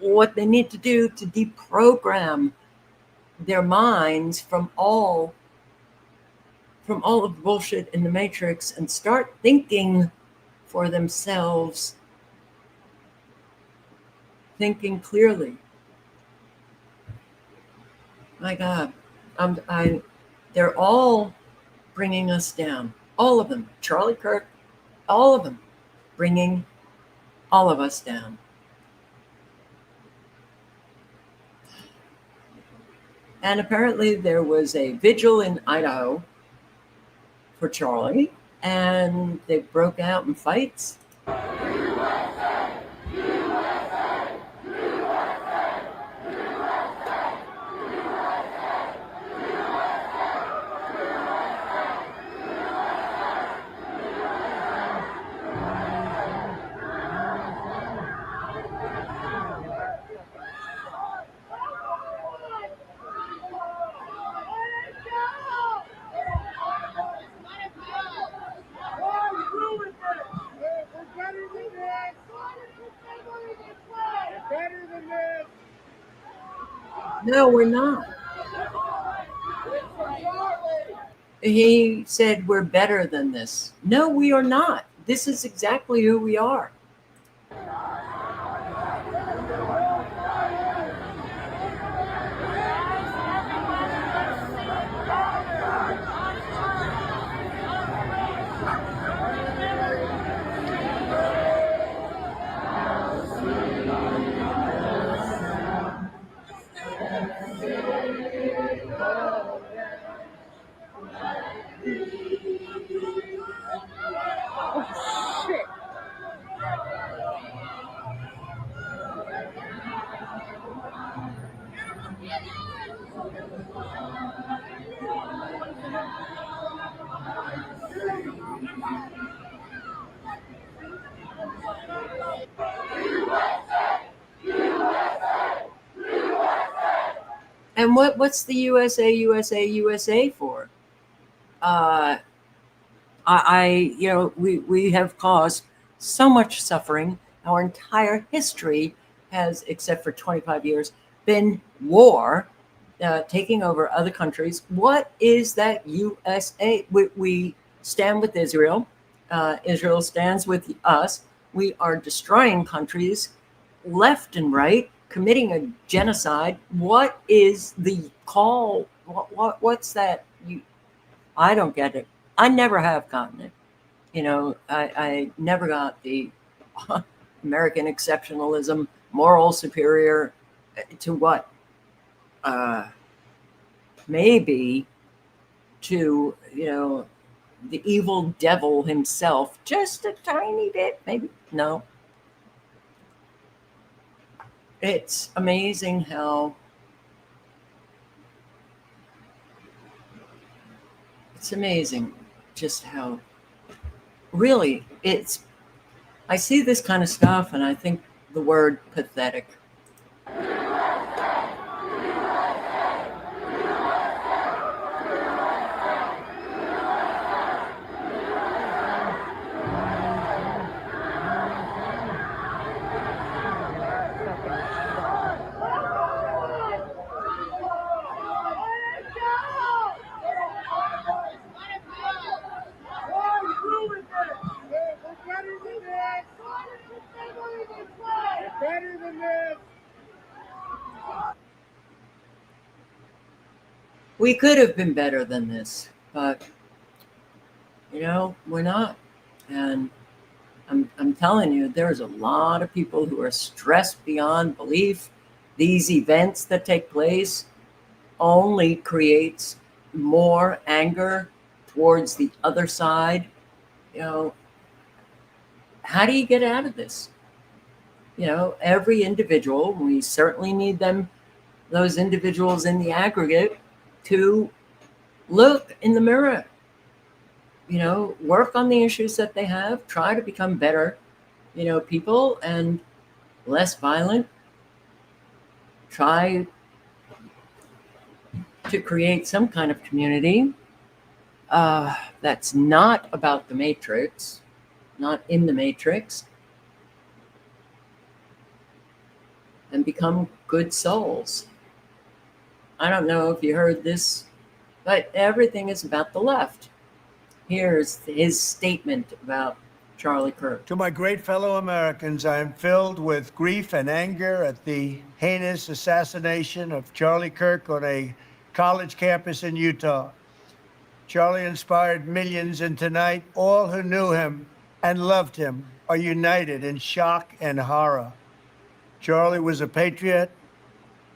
[SPEAKER 1] what they need to do to deprogram their minds from all of the bullshit in the matrix and start thinking for themselves, thinking clearly. My God, they're all bringing us down. All of them. Charlie Kirk, all of them bringing all of us down. And apparently there was a vigil in Idaho for Charlie, and they broke out in fights. No, we're not. He said we're better than this. No, we are not. This is exactly who we are. And what's the USA for? We have caused so much suffering. Our entire history has, except for 25 years, been war, taking over other countries. What is that USA? We stand with Israel. Israel stands with us. We are destroying countries left and right, committing a genocide. What is the call? What's that? I don't get it. I never have gotten it. I never got the American exceptionalism, moral superior to what? Maybe to, the evil devil himself, just a tiny bit, maybe. No. It's amazing how just how really I see this kind of stuff and I think the word pathetic. We could have been better than this, but we're not. And I'm telling you, there's a lot of people who are stressed beyond belief. These events that take place only creates more anger towards the other side. How do you get out of this? Every individual, we certainly need those individuals in the aggregate, to look in the mirror, work on the issues that they have, try to become better, people, and less violent, try to create some kind of community that's not about the matrix, not in the matrix, and become good souls. I don't know if you heard this, but everything is about the left. Here's his statement about Charlie Kirk.
[SPEAKER 17] To my great fellow Americans, I am filled with grief and anger at the heinous assassination of Charlie Kirk on a college campus in Utah. Charlie inspired millions, and tonight, all who knew him and loved him are united in shock and horror. Charlie was a patriot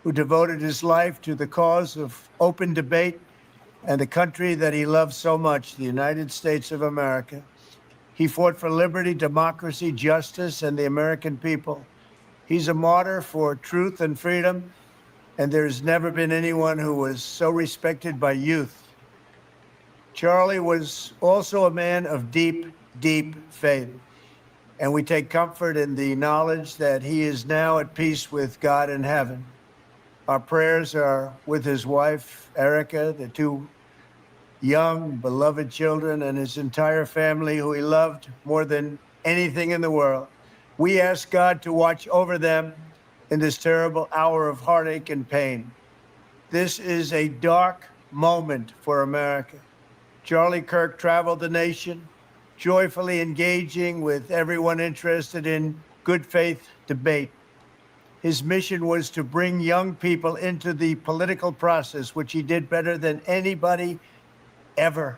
[SPEAKER 17] who devoted his life to the cause of open debate and the country that he loved so much, the United States of America. He fought for liberty, democracy, justice, and the American people. He's a martyr for truth and freedom, and there's never been anyone who was so respected by youth. Charlie was also a man of deep, deep faith, and we take comfort in the knowledge that he is now at peace with God in heaven. Our prayers are with his wife, Erica, the two young, beloved children, and his entire family, who he loved more than anything in the world. We ask God to watch over them in this terrible hour of heartache and pain. This is a dark moment for America. Charlie Kirk traveled the nation, joyfully engaging with everyone interested in good faith debate. His mission was to bring young people into the political process, which he did better than anybody ever,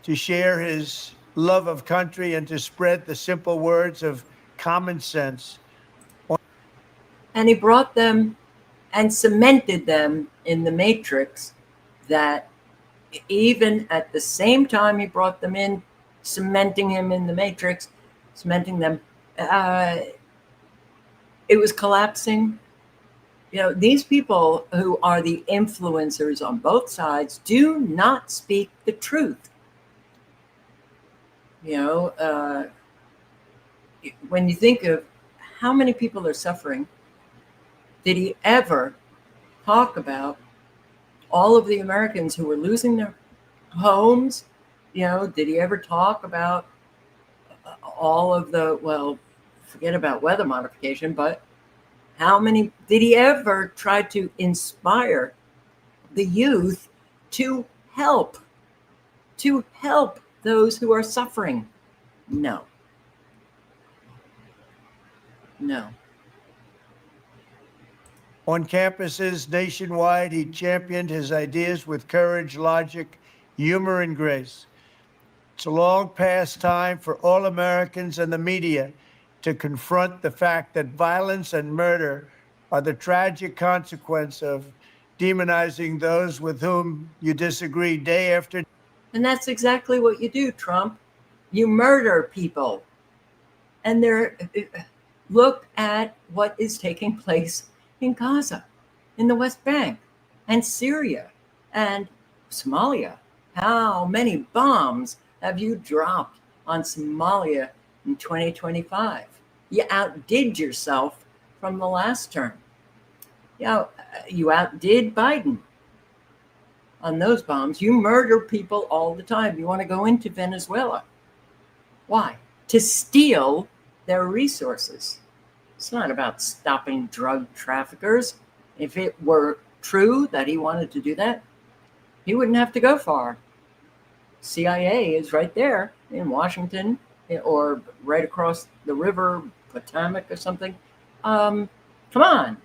[SPEAKER 17] to share his love of country and to spread the simple words of common sense.
[SPEAKER 1] And he brought them and cemented them in the matrix, that even at the same time he brought them in, cementing him in the matrix, cementing them, it was collapsing. These people who are the influencers on both sides do not speak the truth. When you think of how many people are suffering, did he ever talk about all of the Americans who were losing their homes? Did he ever talk about all of the, well, forget about weather modification, but how many did he ever try to inspire the youth to help those who are suffering? No.
[SPEAKER 17] On campuses nationwide, he championed his ideas with courage, logic, humor, and grace. It's a long past time for all Americans and the media to confront the fact that violence and murder are the tragic consequence of demonizing those with whom you disagree day after day.
[SPEAKER 1] And that's exactly what you do, Trump. You murder people. And look at what is taking place in Gaza, in the West Bank, and Syria, and Somalia. How many bombs have you dropped on Somalia in 2025? You outdid yourself from the last term. You outdid Biden on those bombs. You murder people all the time. You want to go into Venezuela. Why? To steal their resources. It's not about stopping drug traffickers. If it were true that he wanted to do that, he wouldn't have to go far. CIA is right there in Washington, or right across the river, Potomac or something. Come on.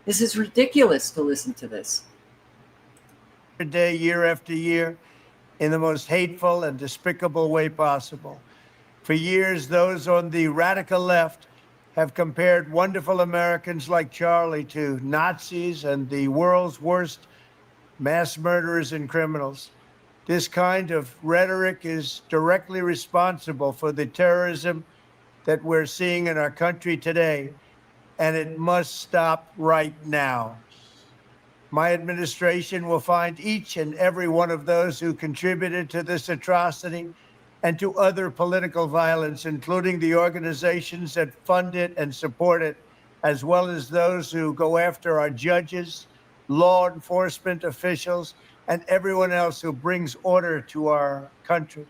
[SPEAKER 1] This is ridiculous to listen to this.
[SPEAKER 17] day, year after year, in the most hateful and despicable way possible. For years, those on the radical left have compared wonderful Americans like Charlie to Nazis and the world's worst mass murderers and criminals. This kind of rhetoric is directly responsible for the terrorism that we're seeing in our country today, and it must stop right now. My administration will find each and every one of those who contributed to this atrocity and to other political violence, including the organizations that fund it and support it, as well as those who go after our judges, law enforcement officials, and everyone else who brings order to our country.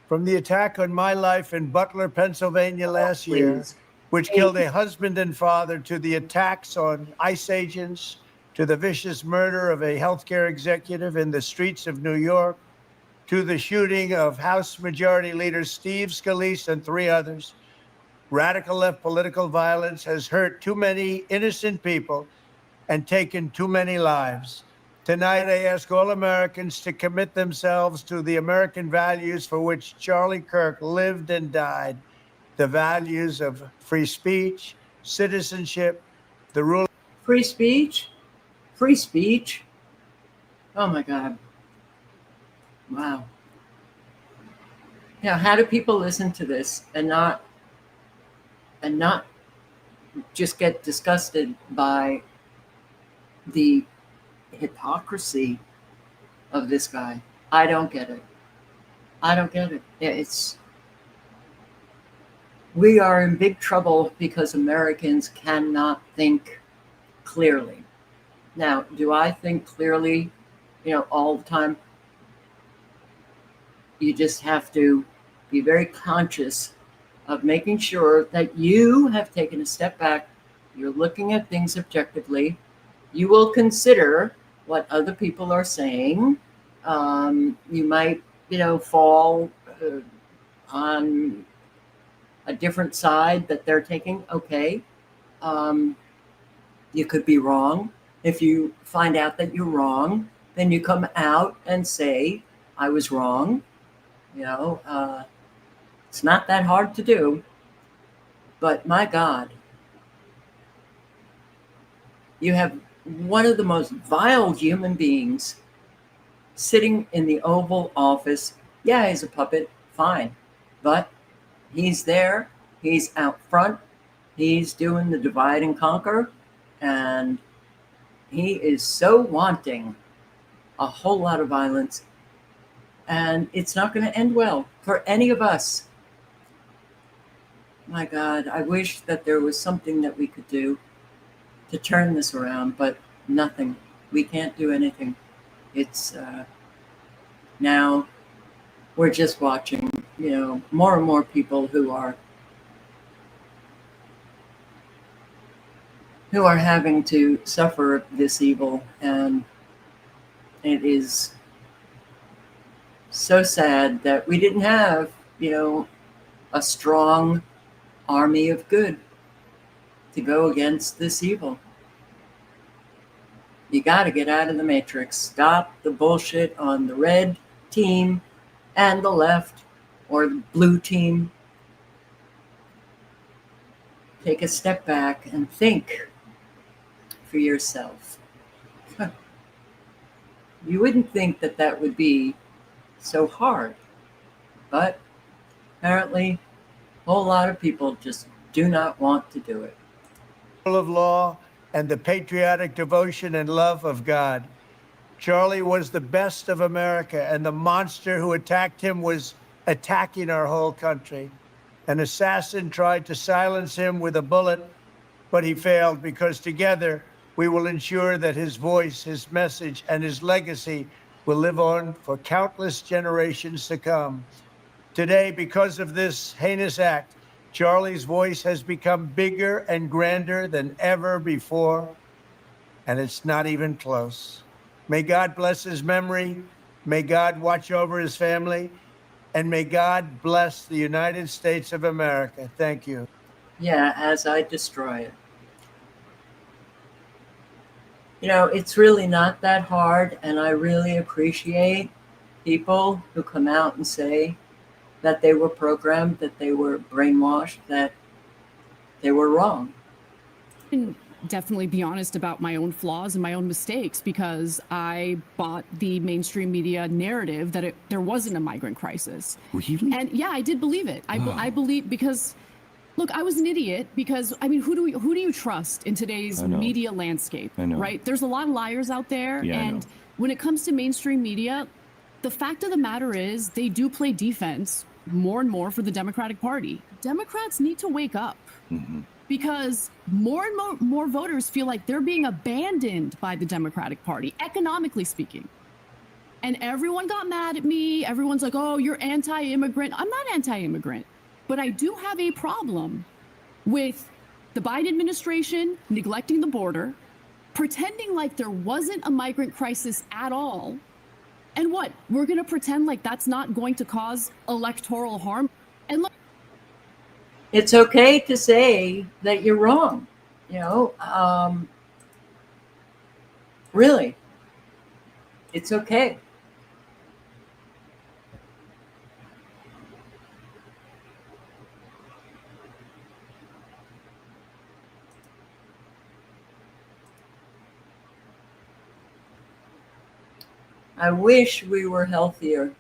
[SPEAKER 17] From the attack on my life in Butler, Pennsylvania last year, which killed a husband and father, to the attacks on ICE agents, to the vicious murder of a healthcare executive in the streets of New York, to the shooting of House Majority Leader Steve Scalise and 3 others, radical left political violence has hurt too many innocent people and taken too many lives. Tonight, I ask all Americans to commit themselves to the American values for which Charlie Kirk lived and died, the values of free speech, citizenship, the rule.
[SPEAKER 1] Free speech? Free speech? Oh my God. Wow. Now, how do people listen to this and not just get disgusted by the hypocrisy of this guy? I don't get it. I don't get it. We are in big trouble because Americans cannot think clearly. Now, do I think clearly, all the time? You just have to be very conscious of making sure that you have taken a step back. You're looking at things objectively. You will consider what other people are saying. You might, fall on a different side that they're taking. Okay. You could be wrong. If you find out that you're wrong, then you come out and say, I was wrong. It's not that hard to do. But my God, you have one of the most vile human beings sitting in the Oval Office. Yeah, he's a puppet, fine. But he's there, he's out front, he's doing the divide and conquer, and he is so wanting a whole lot of violence, and it's not going to end well for any of us. My God, I wish that there was something that we could do to turn this around, but nothing. We can't do anything. It's now we're just watching, more and more people who are having to suffer this evil, and it is so sad that we didn't have, a strong army of good to go against this evil. You got to get out of the matrix. Stop the bullshit on the red team and the left or the blue team. Take a step back and think for yourself. You wouldn't think that that would be so hard, but apparently a whole lot of people just do not want to do it.
[SPEAKER 17] Rule of law and the patriotic devotion and love of God. Charlie was the best of America, and the monster who attacked him was attacking our whole country. An assassin tried to silence him with a bullet, but he failed, because together we will ensure that his voice, his message, and his legacy will live on for countless generations to come. Today, because of this heinous act, Charlie's voice has become bigger and grander than ever before, and it's not even close. May God bless his memory. May God watch over his family. And may God bless the United States of America. Thank you.
[SPEAKER 1] Yeah, as I destroy it. It's really not that hard, and I really appreciate people who come out and say that they were programmed, that they were brainwashed, that they were wrong.
[SPEAKER 18] And definitely be honest about my own flaws and my own mistakes, because I bought the mainstream media narrative that there wasn't a migrant crisis.
[SPEAKER 19] Really?
[SPEAKER 18] And yeah, I did believe it.
[SPEAKER 19] Wow.
[SPEAKER 18] I believe, because look, I was an idiot, because I mean, who do you trust in today's
[SPEAKER 19] I know.
[SPEAKER 18] media landscape?
[SPEAKER 19] I know.
[SPEAKER 18] Right? There's a lot of liars out there,
[SPEAKER 19] Yeah, I
[SPEAKER 18] and
[SPEAKER 19] know.
[SPEAKER 18] when it comes to mainstream media, the fact of the matter is they do play defense more and more for the Democratic Party. Democrats need to wake up.
[SPEAKER 19] Mm-hmm.
[SPEAKER 18] Because more and more voters feel like they're being abandoned by the Democratic Party, economically speaking. And everyone got mad at me. Everyone's like, oh, you're anti-immigrant. I'm not anti-immigrant, but I do have a problem with the Biden administration neglecting the border, pretending like there wasn't a migrant crisis at all. And what? We're going to pretend like that's not going to cause electoral harm? And look,
[SPEAKER 1] It's okay to say that you're wrong. Really, it's okay. I wish we were healthier.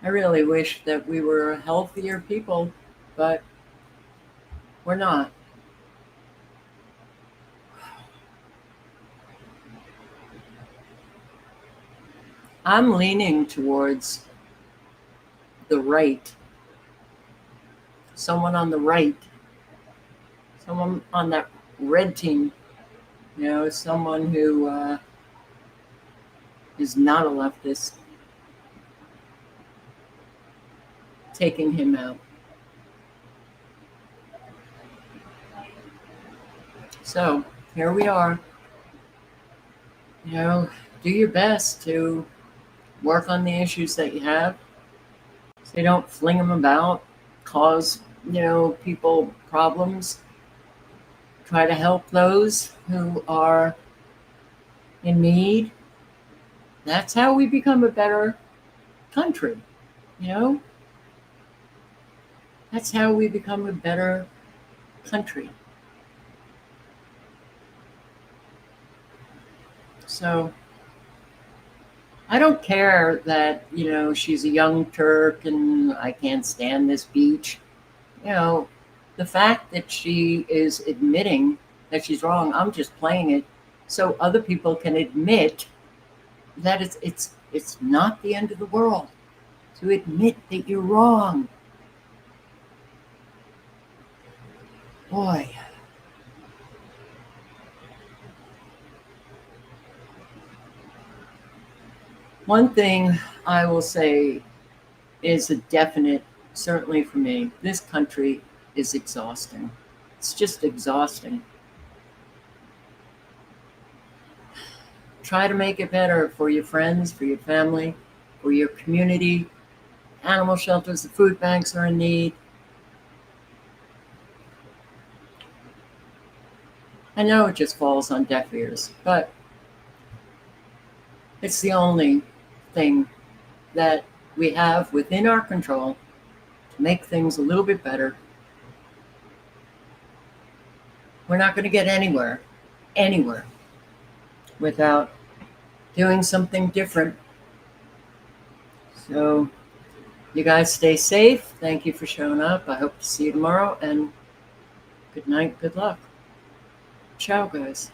[SPEAKER 1] I really wish that we were healthier people, but we're not. I'm leaning towards the right. Someone on the right. Someone on that red team. Someone who is not a leftist. Taking him out. So here we are. Do your best to work on the issues that you have. So you don't fling them about, cause, people problems. Try to help those who are in need. That's how we become a better country, That's how we become a better country. So I don't care that, she's a young Turk and I can't stand this beach. The fact that she is admitting that she's wrong, I'm just playing it so other people can admit that it's not the end of the world to admit that you're wrong. Boy. One thing I will say is a definite, certainly for me, this country is exhausting. It's just exhausting. Try to make it better for your friends, for your family, for your community. Animal shelters, the food banks are in need. I know it just falls on deaf ears, but it's the only thing that we have within our control to make things a little bit better. We're not going to get anywhere, without doing something different. So you guys stay safe. Thank you for showing up. I hope to see you tomorrow, and good night, good luck. Ciao, guys.